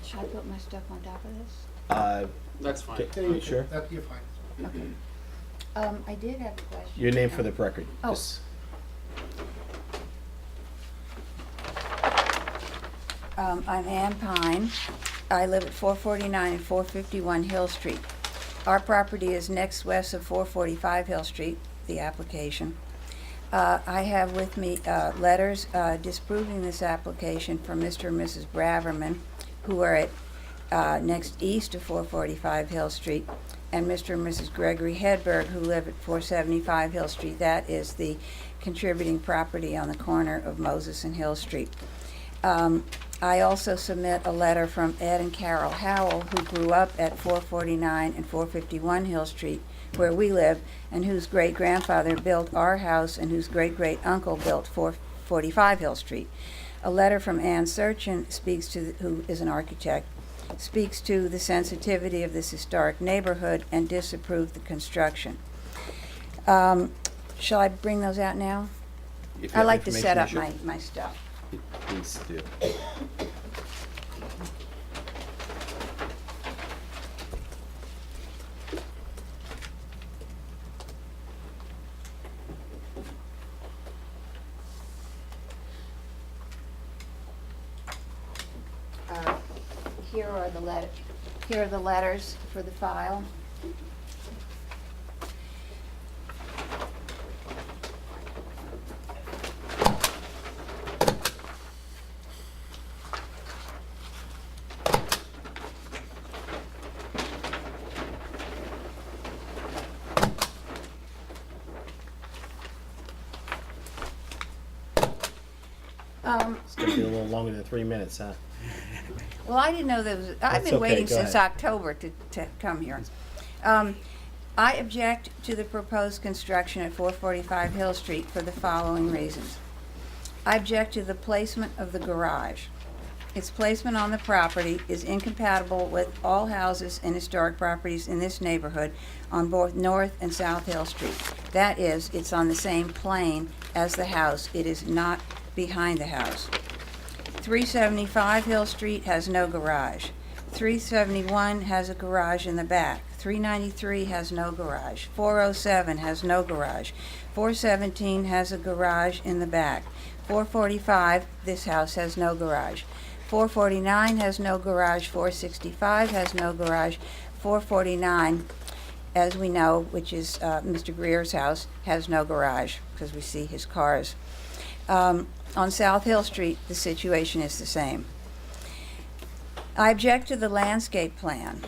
Should I put my stuff on top of this? That's fine. Yeah, you Sure. can- You're fine. Okay. I did have a question. Your name for the record. Oh. Just- I'm Ann Pine. I live at 449 and 451 Hill Street. Our property is next west of 445 Hill Street, the application. I have with me letters disproving this application from Mr. and Mrs. Braverman, who are at next east of 445 Hill Street, and Mr. and Mrs. Gregory Hedberg, who live at 475 Hill Street. That is the contributing property on the corner of Moses and Hill Street. I also submit a letter from Ed and Carol Howell, who grew up at 449 and 451 Hill Street, where we live, and whose great-grandfather built our house and whose great-great-uncle built 445 Hill Street. A letter from Ann Searchin speaks to, who is an architect, speaks to the sensitivity of this historic neighborhood and disapproved the construction. Shall I bring those out now? if you I have like to set up information, my stuff. you should. Please do. Here are the here are the letters for the file. It's gonna be a little longer than 3 minutes, huh? Well, I didn't know there was, I've That's been okay, waiting go since ahead. October to come here. I object to the proposed construction at 445 Hill Street for the following reasons. I object to the placement of the garage. Its placement on the property is incompatible with all houses and historic properties in this neighborhood on both North and South Hill Street. That is, it's on the same plane as the house. It is not behind the house. 375 Hill Street has no garage. 371 has a garage in the back. 393 has no garage. 407 has no garage. 417 has a garage in the back. 445, this house has no garage. 449 has no garage. 465 has no garage. 449, as we know, which is Mr. Greer's house, has no garage because we see his cars. On South Hill Street, the situation is the same. I object to the landscape plan.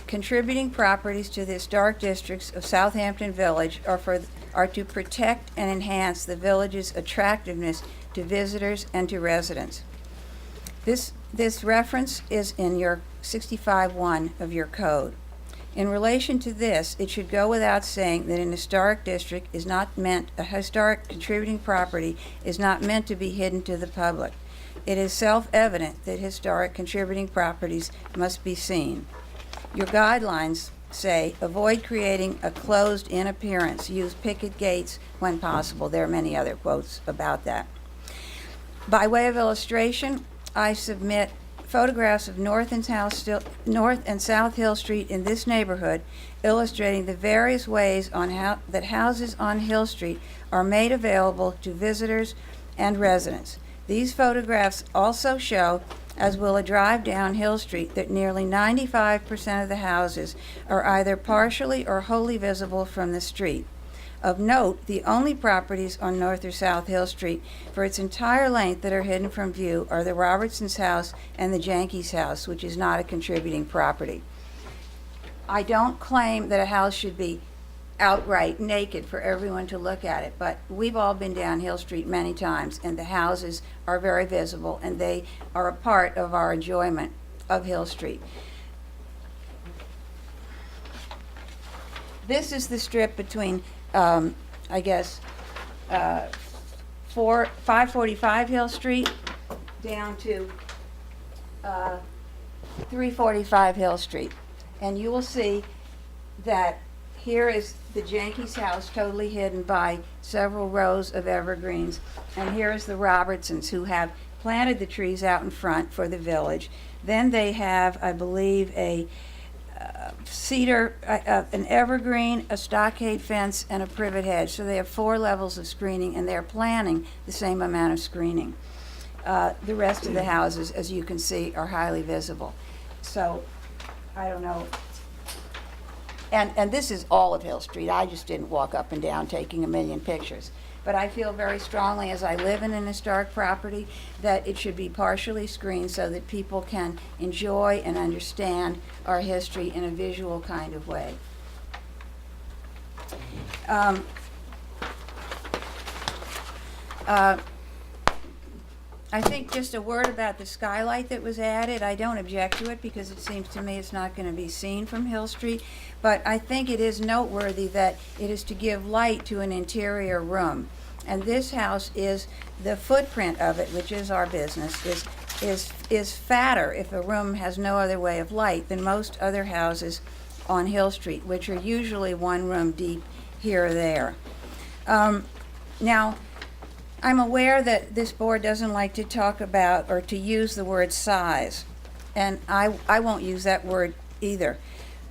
Contributing properties to the historic districts of Southampton Village are to protect and enhance the village's attractiveness to visitors and to residents. This reference is in your 65-1 of your code. In relation to this, it should go without saying that an historic district is not meant, a historic contributing property is not meant to be hidden to the public. It is self-evident that historic contributing properties must be seen. Your guidelines say, avoid creating a closed-in appearance. Use picket gates when possible. There are many other quotes about that. By way of illustration, I submit photographs of North and South Hill Street in this neighborhood, illustrating the various ways that houses on Hill Street are made available to visitors and residents. These photographs also show, as will a drive down Hill Street, that nearly 95% of the houses are either partially or wholly visible from the street. Of note, the only properties on North or South Hill Street for its entire length that are hidden from view are the Robertsons' house and the Yankees' house, which is not a contributing property. I don't claim that a house should be outright naked for everyone to look at it, but we've all been down Hill Street many times, and the houses are very visible, and they are a part of our enjoyment of Hill Street. This is the strip between, I guess, 545 Hill Street down to 345 Hill Street. And you will see that here is the Jenke's house, totally hidden by several rows of evergreens. And here is the Robertsons, who have planted the trees out in front for the village. Then they have, I believe, a cedar, an evergreen, a stockade fence, and a privet hedge. So they have 4 levels of screening, and they're planning the same amount of screening. The rest of the houses, as you can see, are highly visible. So, I don't know. And this is all of Hill Street. I just didn't walk up and down taking a million pictures. But I feel very strongly, as I live in an historic property, that it should be partially screened so that people can enjoy and understand our history in a visual kind of way. I think just a word about the skylight that was added. I don't object to it because it seems to me it's not going to be seen from Hill Street, but I think it is noteworthy that it is to give light to an interior room. And this house is, the footprint of it, which is our business, is fatter if a room has no other way of light than most other houses on Hill Street, which are usually 1 room deep here or there. Now, I'm aware that this board doesn't like to talk about or to use the word size, and I won't use that word either.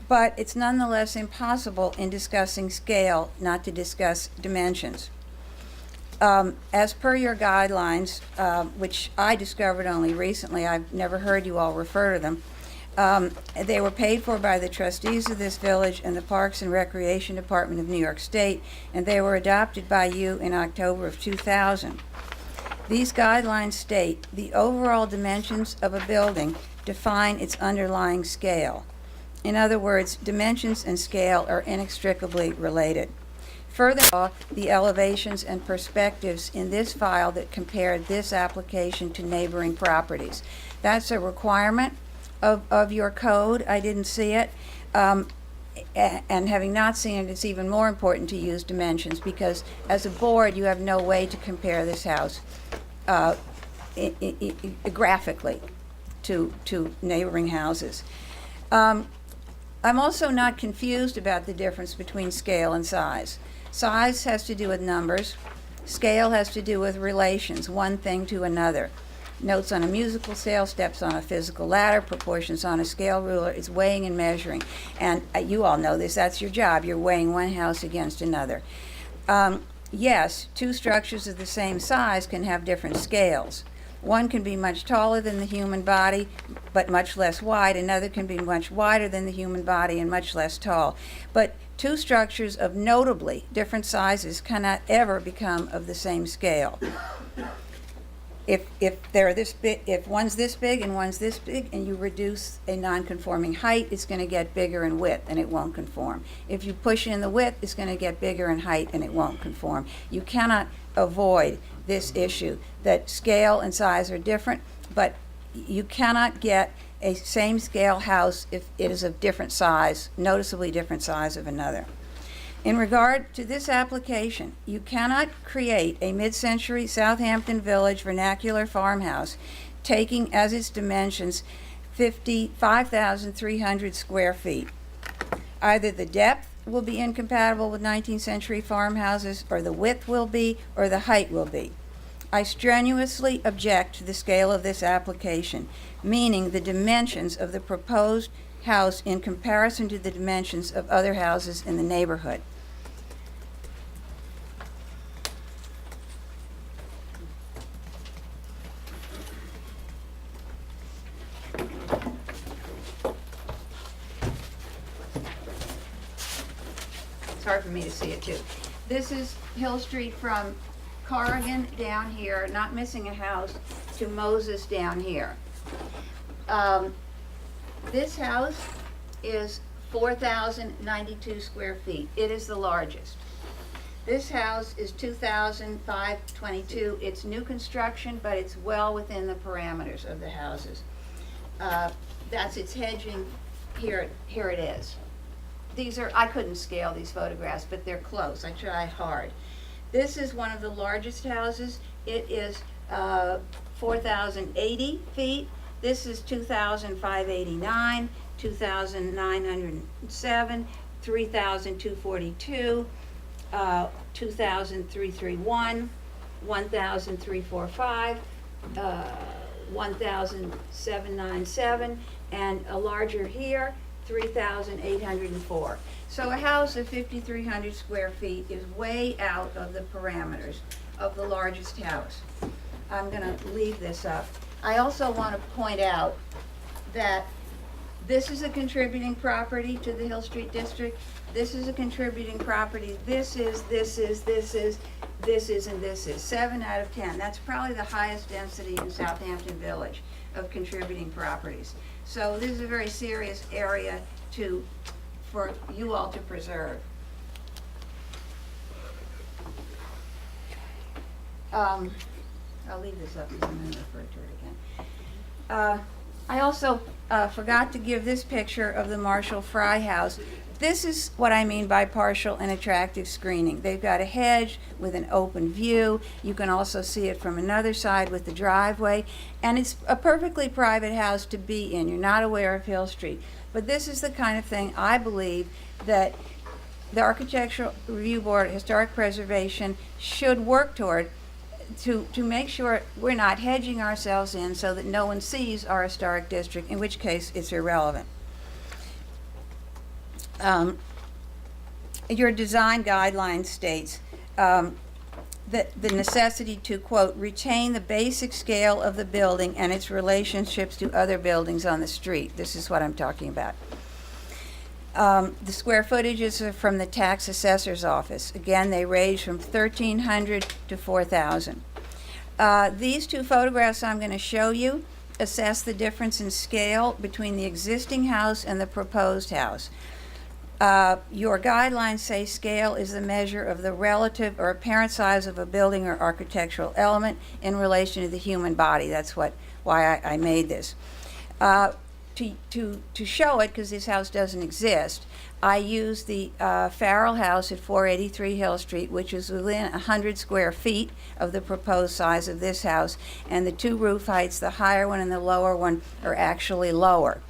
But it's nonetheless impossible in discussing scale not to discuss dimensions. As per your guidelines, which I discovered only recently, I've never heard you all refer to them, they were paid for by the trustees of this village and the Parks and Recreation Department of New York State, and they were adopted by you in October of 2000. These guidelines state the overall dimensions of a building define its underlying scale. In other words, dimensions and scale are inextricably related. Furthermore, the elevations and perspectives in this file that compared this application to neighboring properties. That's a requirement of your code. I didn't see it. And having not seen it, it's even more important to use dimensions because as a board, you have no way to compare this house graphically to neighboring houses. I'm also not confused about the difference between scale and size. Size has to do with numbers. Scale has to do with relations, one thing to another. Notes on a musical scale, steps on a physical ladder, proportions on a scale ruler. It's weighing and measuring. And you all know this, that's your job. You're weighing one house against another. Yes, 2 structures of the same size can have different scales. One can be much taller than the human body, but much less wide. Another can be much wider than the human body and much less tall. But 2 structures of notably different sizes cannot ever become of the same scale. If they're this big, if one's this big and one's this big, and you reduce a non-conforming height, it's going to get bigger in width, and it won't conform. If you push in the width, it's going to get bigger in height, and it won't conform. You cannot avoid this issue that scale and size are different, but you cannot get a same scale house if it is of different size, noticeably different size of another. In regard to this application, you cannot create a mid-century Southampton Village vernacular farmhouse taking as its dimensions 5,300 square feet. Either the depth will be incompatible with 19th century farmhouses, or the width will be, or the height will be. I strenuously object to the scale of this application, meaning the dimensions of the proposed house in comparison to the dimensions of other houses in the neighborhood. It's hard for me to see it too. This is Hill Street from Corrigan down here, not missing a house, to Moses down here. This house is 4,092 square feet. It is the largest. This house is 2,522. It's new construction, but it's well within the parameters of the houses. That's its hedging. Here it is. These are, I couldn't scale these photographs, but they're close. I tried hard. This is one of the largest houses. It is 4,080 feet. This is 2,589, 2,907, 3,242, 2,331, 1,345, 1,797, and a larger here, 3,804. So a house of 5,300 square feet is way out of the parameters of the largest house. I'm going to leave this up. I also want to point out that this is a contributing property to the Hill Street District. This is a contributing property. This is, and this is. 7 out of 10. That's probably the highest density in Southampton Village of contributing properties. So this is a very serious area for you all to preserve. I'll leave this up because I'm going to refer to it again. I also forgot to give this picture of the Marshall Fry House. This is what I mean by partial and attractive screening. They've got a hedge with an open view. You can also see it from another side with the driveway. And it's a perfectly private house to be in. You're not aware of Hill Street. But this is the kind of thing I believe that the Architectural Review Board, Historic Preservation, should work toward to make sure we're not hedging ourselves in so that no one sees our historic district, in which case it's irrelevant. Your design guideline states that the necessity to, quote, retain the basic scale of the building and its relationships to other buildings on the street. This is what I'm talking about. The square footages are from the tax assessor's office. Again, they range from 1,300 to 4,000. These two photographs I'm going to show you assess the difference in scale between the existing house and the proposed house. Your guidelines say scale is the measure of the relative or apparent size of a building or architectural element in relation to the human body. That's why I made this. To show it, because this house doesn't exist, I used the Farrell house at 483 Hill Street, which is within 100 square feet of the proposed size of this house, and the two roof heights, the higher one and the lower one, are actually lower.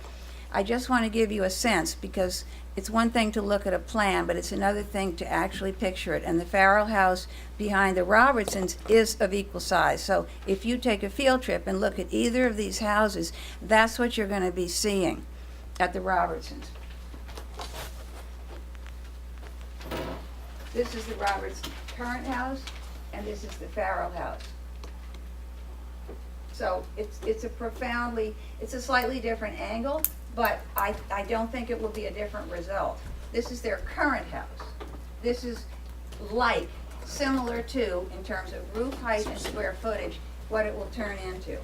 I just want to give you a sense, because it's one thing to look at a plan, but it's another thing to actually picture it. And the Farrell house behind the Robertsons is of equal size. So if you take a field trip and look at either of these houses, that's what you're going to be seeing at the Robertsons. This is the Roberts' current house, and this is the Farrell house. So it's a slightly different angle, but I don't think it will be a different result. This is their current house. This is like, similar to, in terms of roof height and square footage, what it will turn into.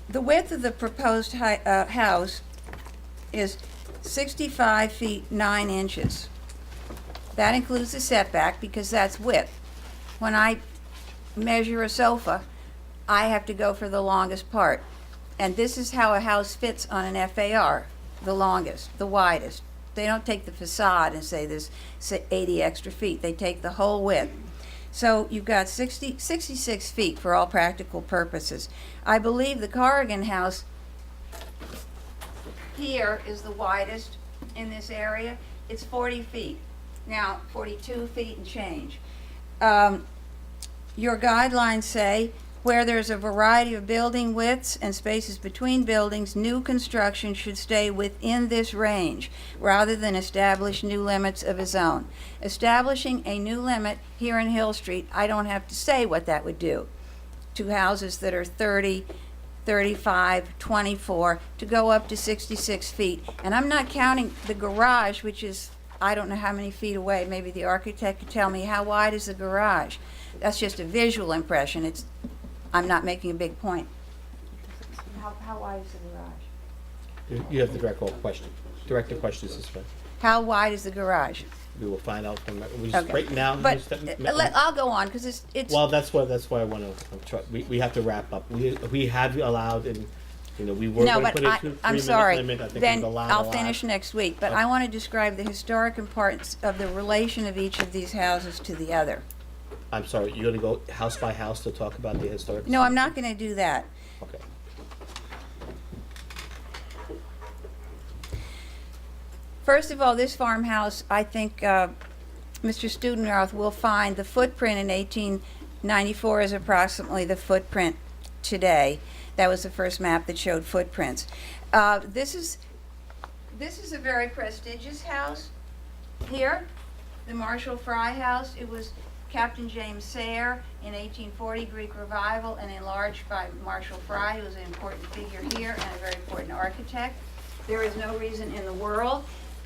The width of the proposed house is 65 feet 9 inches. That includes the setback because that's width. When I measure a sofa, I have to go for the longest part. And this is how a house fits on an FAR, the longest, the widest. They don't take the facade and say there's 80 extra feet. They take the whole width. So you've got 66 feet for all practical purposes. I believe the Corrigan house here is the widest in this area. It's 40 feet. Now, 42 feet and change. Your guidelines say where there's a variety of building widths and spaces between buildings, new construction should stay within this range rather than establish new limits of its own. Establishing a new limit here in Hill Street, I don't have to say what that would do to houses that are 30, 35, 24, to go up to 66 feet. And I'm not counting the garage, which is I don't know how many feet away, maybe the architect could tell me, how wide is the garage? That's just a visual impression. I'm not making a big point. How wide is the garage? You have to direct all questions. Direct the questions this way. How wide is the garage? We will find out from, Okay. right now. But I'll go on, because it's. Well, that's why I want to, we have to wrap up. We have allowed, and, you know, we were No, going to but put a 2-3 I'm minute sorry. limit. I think Then we've allowed I'll a lot. finish next week, but I want to describe the historic importance of the relation of each of these houses to the other. I'm sorry, you're going to go house by house to talk about the historic? No, I'm not going to do that. Okay. First of all, this farmhouse, I think Mr. Studenroth will find the footprint in 1894 is approximately the footprint today. That was the first map that showed footprints. This is a very prestigious house here, the Marshall Fry House. It was Captain James Sayre in 1840, Greek Revival, and enlarged by Marshall Fry, who was an important figure here and a very important architect. There is no reason in the world.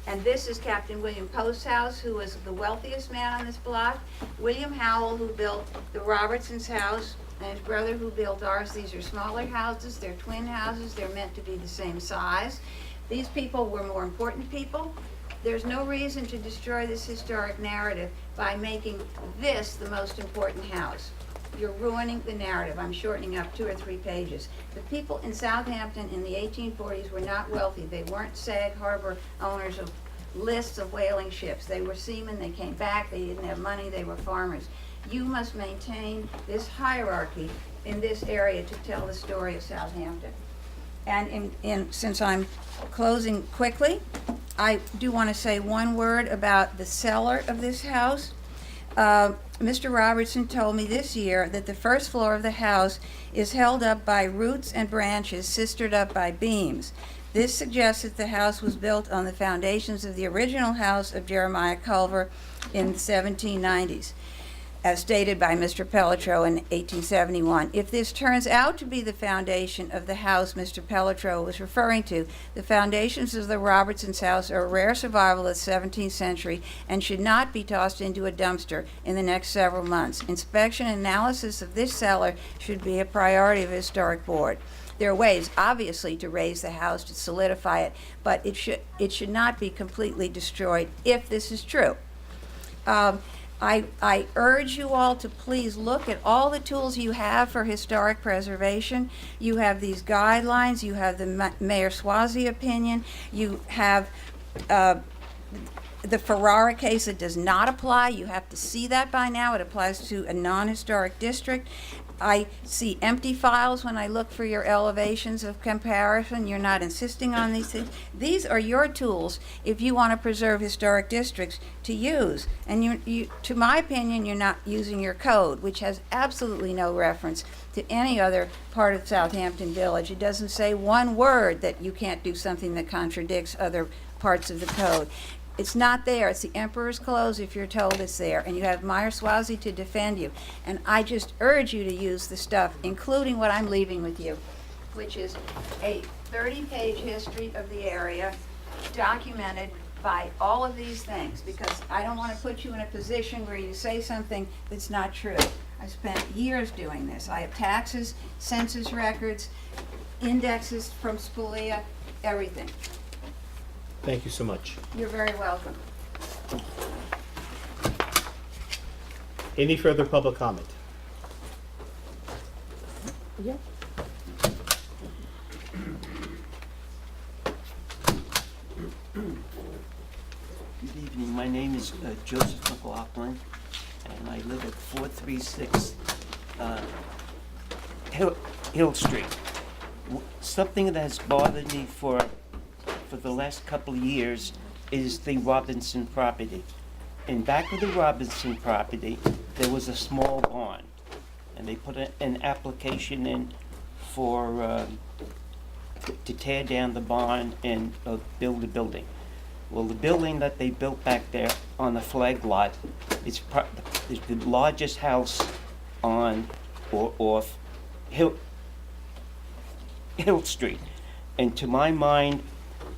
And this is Captain William Post's house, who was the wealthiest man on this block. William Howell, who built the Robertson's house, and his brother who built ours. These are smaller houses. They're twin houses. They're meant to be the same size. These people were more important people. There's no reason to destroy this historic narrative by making this the most important house. You're ruining the narrative. I'm shortening up 2 or 3 pages. The people in Southampton in the 1840s were not wealthy. They weren't Sag Harbor owners of lists of whaling ships. They were seamen. They came back. They didn't have money. They were farmers. You must maintain this hierarchy in this area to tell the story of Southampton. And since I'm closing quickly, I do want to say one word about the cellar of this house. Mr. Robertson told me this year that the first floor of the house is held up by roots and branches sistered up by beams. This suggests that the house was built on the foundations of the original house of Jeremiah Culver in the 1790s, as stated by Mr. Pelletreau in 1871. If this turns out to be the foundation of the house Mr. Pelletreau was referring to, the foundations of the Robertson's house are a rare survival of the 17th century and should not be tossed into a dumpster in the next several months. Inspection and analysis of this cellar should be a priority of the Historic Board. There are ways, obviously, to raise the house, to solidify it, but it should not be completely destroyed if this is true. I urge you all to please look at all the tools you have for historic preservation. You have these guidelines, you have the Mayor Swazi opinion, you have the Ferrara case that does not apply. You have to see that by now. It applies to a non-historic district. I see empty files when I look for your elevations of comparison. You're not insisting on these things. These are your tools if you want to preserve historic districts to use. And to my opinion, you're not using your code, which has absolutely no reference to any other part of Southampton Village. It doesn't say one word that you can't do something that contradicts other parts of the code. It's not there. It's the emperor's clothes if you're told it's there. And you have Meyer Swazi to defend you. And I just urge you to use the stuff, including what I'm leaving with you, which is a 30-page history of the area documented by all of these things, because I don't want to put you in a position where you say something that's not true. I spent years doing this. I have taxes, census records, indexes from Spulia, everything. Thank you so much. You're very welcome. Any further public comment? Yep. Good evening. My name is Joseph McLaughlin, and I live at 436 Hill Street. Something that has bothered me for the last couple of years is the Robinson property. In back of the Robinson property, there was a small barn, and they put an application in for to tear down the barn and build a building. Well, the building that they built back there on the flag lot is the largest house on or off Hill Street, and to my mind,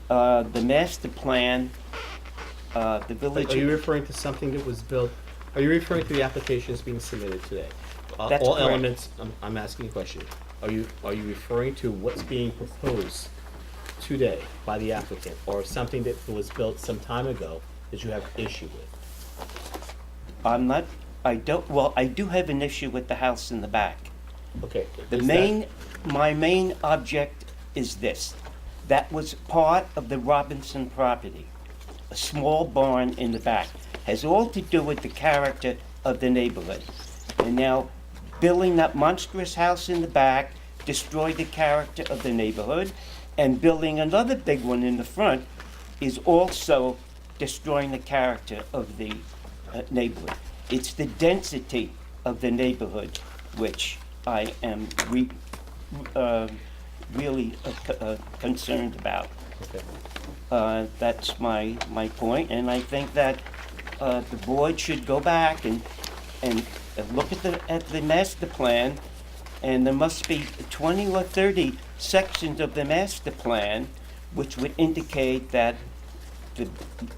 the master plan The village. Are you referring to something that was built, are you referring to the applications being submitted today? That's All correct. elements, I'm asking a question. Are you referring to what's being proposed today by the applicant, or something that was built some time ago that you have issue with? I do have an issue with the house in the back. Okay. My main object is this. That was part of the Robinson property. A small barn in the back. Has all to do with the character of the neighborhood. And now, building that monstrous house in the back destroyed the character of the neighborhood, and building another big one in the front is also destroying the character of the neighborhood. It's the density of the neighborhood which I am really concerned about. Okay. That's my point, and I think that the board should go back and look at the master plan, and there must be 20 or 30 sections of the master plan which would indicate that the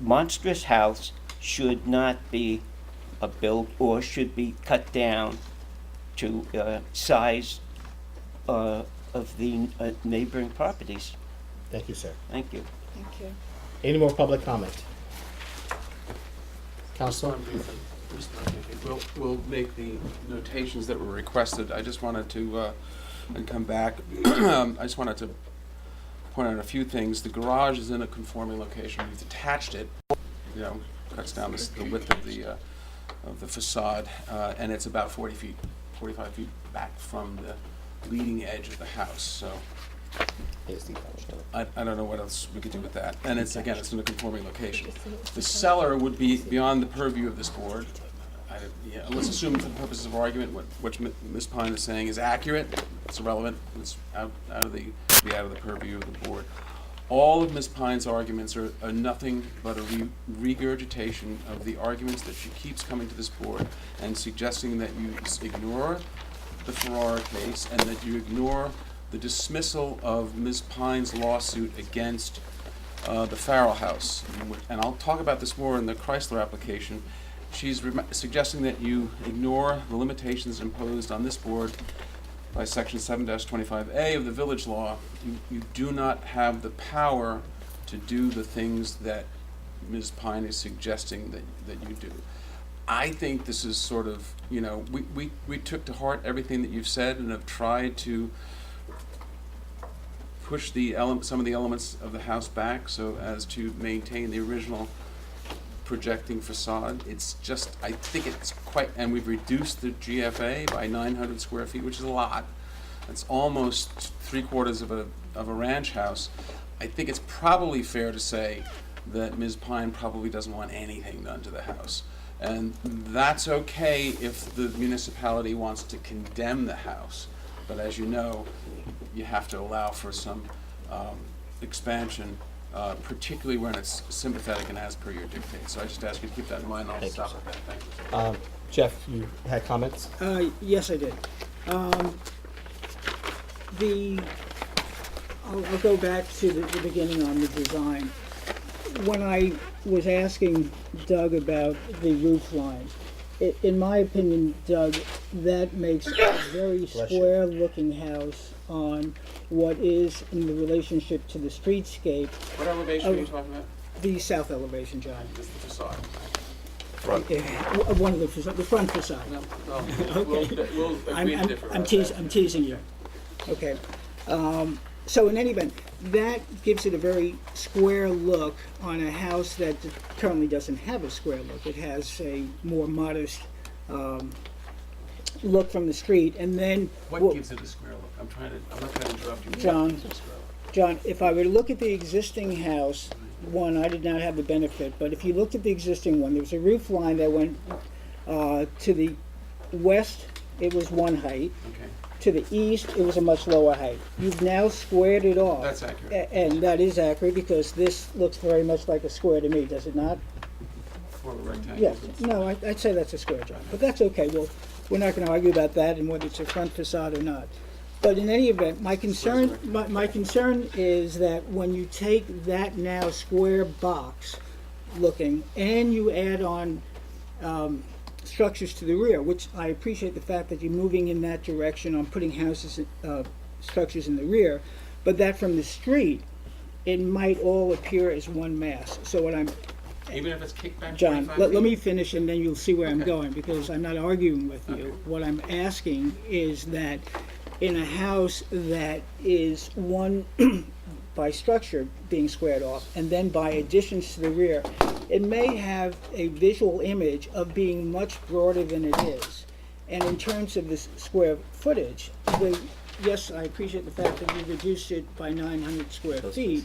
monstrous house should not be built or should be cut down to size of the neighboring properties. Thank you, sir. Thank you. Thank you. Any more public comment? Counselor? We'll make the notations that were requested. I just wanted to, and come back, I just wanted to point out a few things. The garage is in a conforming location. We've attached it, cuts down the width of the facade, and it's about 45 feet back from the leading edge of the house, so I don't know what else we could do with that. And it's in a conforming location. The cellar would be beyond the purview of this board. Let's assume for the purposes of argument what Ms. Pine is saying is accurate. It's irrelevant. It's out of the purview of the board. All of Ms. Pine's arguments are nothing but a regurgitation of the arguments that she keeps coming to this board and suggesting that you ignore the Ferrara case and that you ignore the dismissal of Ms. Pine's lawsuit against the Farrell House. And I'll talk about this more in the Chrysler application. She's suggesting that you ignore the limitations imposed on this board by Section 7-25A of the Village Law. You do not have the power to do the things that Ms. Pine is suggesting that you do. I think this is sort of, we took to heart everything that you've said and have tried to push some of the elements of the house back so as to maintain the original projecting facade. It's just, I think it's quite, and we've reduced the GFA by 900 square feet, which is a lot. It's almost 3/4 of a ranch house. I think it's probably fair to say that Ms. Pine probably doesn't want anything done to the house. And that's okay if the municipality wants to condemn the house. But as you know, you have to allow for some expansion, particularly when it's sympathetic and as per your dictate. So I just ask you to keep that in mind, and I'll stop at that. Thank you. Jeff, you had comments? Yes, I did. I'll go back to the beginning on the design. When I was asking Doug about the roof line, in my opinion, Doug, that makes a very square-looking house on what is in the relationship to the streetscape. What elevation are you talking about? The south elevation, John. Just the facade. Front. One of the front facade. No, Okay. we'll agree to differ. I'm teasing you. Okay. So in any event, that gives it a very square look on a house that currently doesn't have a square look. It has a more modest look from the street, and then What gives it a square look? I'm not trying to interrupt you. John, if I were to look at the existing house, one, I did not have the benefit, but if you looked at the existing one, there was a roof line that went to the west, it was one height. Okay. To the east, it was a much lower height. You've now squared it off. That's accurate. And that is accurate, because this looks very much like a square to me, does it not? Or a rectangle. Yes. No, I'd say that's a square, John, but that's okay. Well, we're not gonna argue about that and whether it's a front facade or not. But in any event, my concern is that when you take that now square box looking, and you add on structures to the rear, which I appreciate the fact that you're moving in that direction on putting houses, structures in the rear, but that from the street, it might all appear as one mass. So what I'm, Even if it's kicked back John, 25 let feet? me finish and then you'll see where I'm Okay. going, because I'm not arguing with you. Okay. What I'm asking is that in a house that is one by structure being squared off, and then by additions to the rear, it may have a visual image of being much broader than it is. And in terms of this square footage, yes, I appreciate the fact that we reduced it by 900 square feet,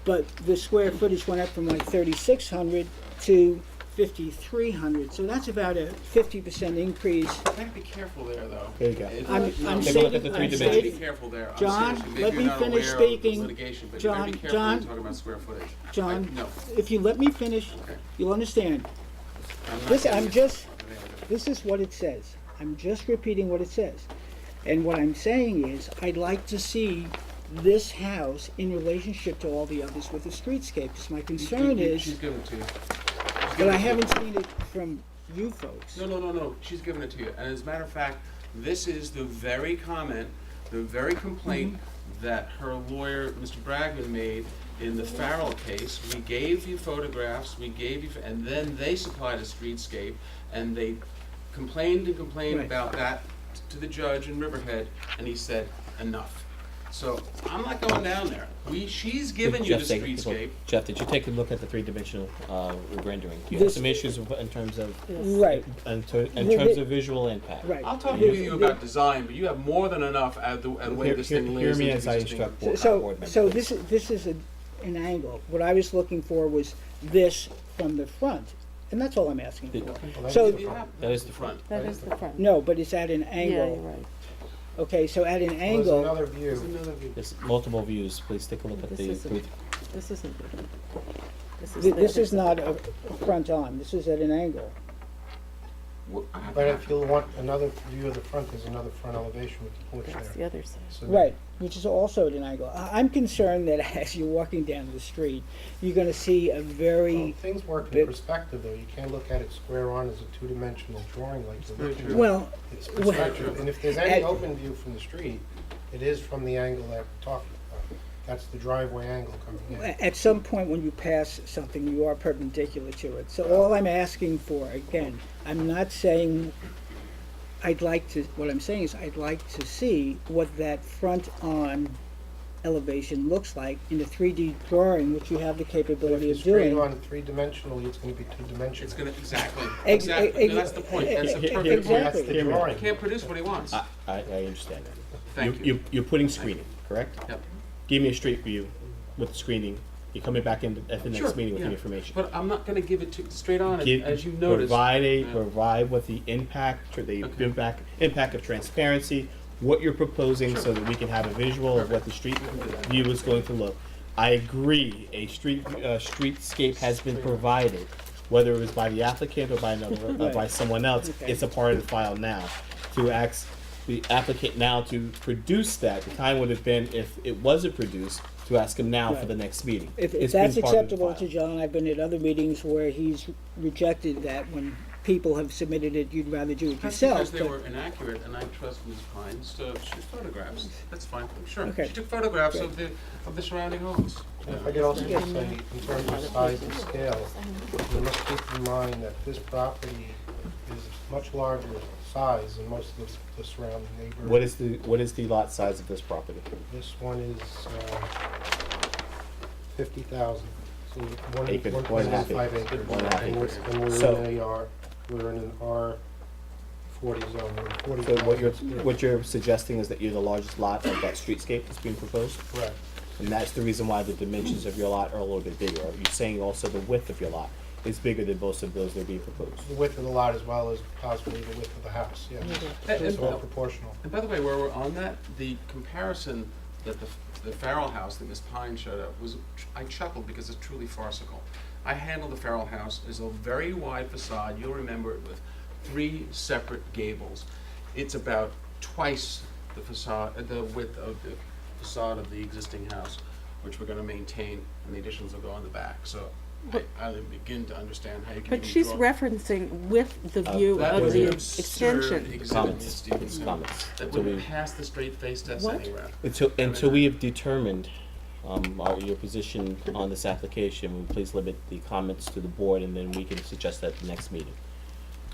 but the square footage went up from like 3,600 to 5,300, so that's about a 50% increase. You gotta be careful there, though. There you go. I'm No, Take a look at the stating- three I'm you dimensions. gotta be stating- careful there. I'm John, seriously, let maybe me you're not finish aware of the speaking. litigation, but you John, gotta be careful when John. you're talking about square footage. John, No. if you let me finish, Okay. you'll understand. I'm not This, getting I'm it. just, this is what it says. I'm just repeating what it says. And what I'm saying is, I'd like to see this house in relationship to all the others with the streetscape. 'Cause my concern is, She's giving it to you. but I haven't seen it from you folks. No, she's giving it to you. And as a matter of fact, this is the very comment, the very complaint that her lawyer, Mr. Bragman, made in the Farrell case. We gave you photographs, we gave you, and then they supplied a streetscape, and they complained and complained Right. about that to the judge in Riverhead, and he said, enough. So I'm not going down there. She's given you the Jeff, streetscape. Jeff, did you take a look at the three-dimensional rendering? You have This- some issues in terms of Right, in terms of visual impact. right. I'll talk with you about design, but you have more than enough at the way this thing lays Hear me into as I existing- instruct board So, members. so this is an angle. What I was looking for was this from the front, and that's all I'm asking The- for. Well, So, Yeah, That is the front. That is the front. no, but it's at an Yeah, angle. you're right. Okay, so at an Well, there's angle, another There's view. another view. There's multiple views. Please take a look at This the isn't- three. This isn't good. this is not a front on, this is at an angle. But if you want another view of the front, there's another front elevation with the porch That's the there. other side. So Right, which is also at an angle. I'm concerned that as you're walking down the street, you're gonna see a Well, very, things work in bit- perspective, though. You can't look at it square on as a two-dimensional drawing like you're very looking true. at. well, It's well- perspective, and if there's any At- open view from the street, it is from the angle that we're talking about. That's the driveway angle coming in. at some point when you pass something, you are perpendicular to it. So all I'm asking for, again, I'm not saying, what I'm saying is I'd like to see what that front-on elevation looks like in a 3D drawing, which you have the But if capability you of straight doing. on three-dimensionally, it's gonna be two-dimensional. It's gonna, exactly, Ex- exactly. ex- No, that's the point. That's the ex- perfect point. exactly. That's the Hear me. drawing. He can't produce what he wants. I understand that. Thank you. You're putting screening, correct? Yep. Give me a street view with screening. You're coming back in at the Sure, next meeting with the yeah. information. But I'm not gonna give it to, straight on, Give- as you noticed. Yeah. Provide what the impact, or the Okay. impact of transparency, what you're proposing, so that we can have a visual of what the street view is going to look. I agree, a streetscape has been provided, whether it was by the applicant or by another, by someone else, Okay. it's a part of the file now. To ask the applicant now to produce that, the time would have been, if it wasn't produced, to ask him now for Right. the next meeting. If It's been that's part of the acceptable file. to John, I've been at other meetings where he's rejected that when people have submitted it, you'd rather do it That's yourself. because they but- were inaccurate, and I trust Ms. Pines to shoot photographs. That's fine, sure. Okay. She took photographs Great. of the surrounding homes. And if I could also just say, in terms of size and scale, you must keep in mind that this property is much larger size than most of the surrounding neighborhood. What is the lot size of this property? This one is 50,000. So Acres, 1.15 acres. acres. 1.5 And we're- acres. And we're So- in an AR, we're in an R40 zone. We're in 40,000 So what square what you're suggesting is that you're the largest lot of that streetscape that's being proposed? feet. Correct. And that's the reason why the dimensions of your lot are a little bit bigger. Are you saying also the width of your lot is bigger than most of those that are being proposed? The width of the lot as well as possibly the width of the house, yes. And- It's all and- proportional. And by the way, where we're on that, the comparison that the Farrell house that Ms. Pine showed up was, I chuckled because it's truly farcical. I handled the Farrell house as a very wide facade, you'll remember it, with 3 separate gables. It's about twice the facade, the width of the facade of the existing house, which we're gonna maintain, and the additions will go on the back. So I begin to understand how you can But even she's draw. referencing with the view That of was the an absurd extension. exhibit, Comments. Ms. Stevenson. Comments. That Until wouldn't we- pass the straight face test What? anywhere. Until we have determined your position on this application, will you please limit the comments to the board, and then we can suggest that at the next meeting.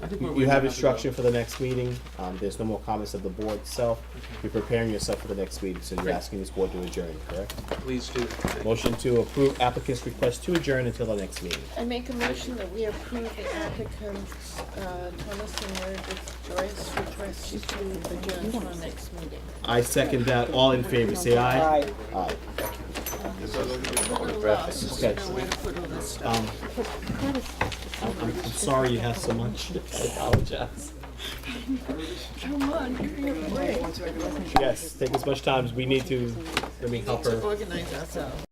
I think You have instruction for the next meeting. There's no more comments of the board itself. You're preparing yourself for the next meeting, so you're asking this board to adjourn, correct? Please do. Motion to approve applicant's request to adjourn until the next meeting. I make a motion that we approve the applicant's, Thomas and Meredith Joyce request to adjourn to our next meeting. I second that. All in favor, say aye. Aye. Aye. I'm a little lost, I Okay. don't know where to put all this stuff. I'm sorry you have so much. I apologize. Come on, give me a break. Yes, take as much time as we need to. Let me help her. To organize ourselves.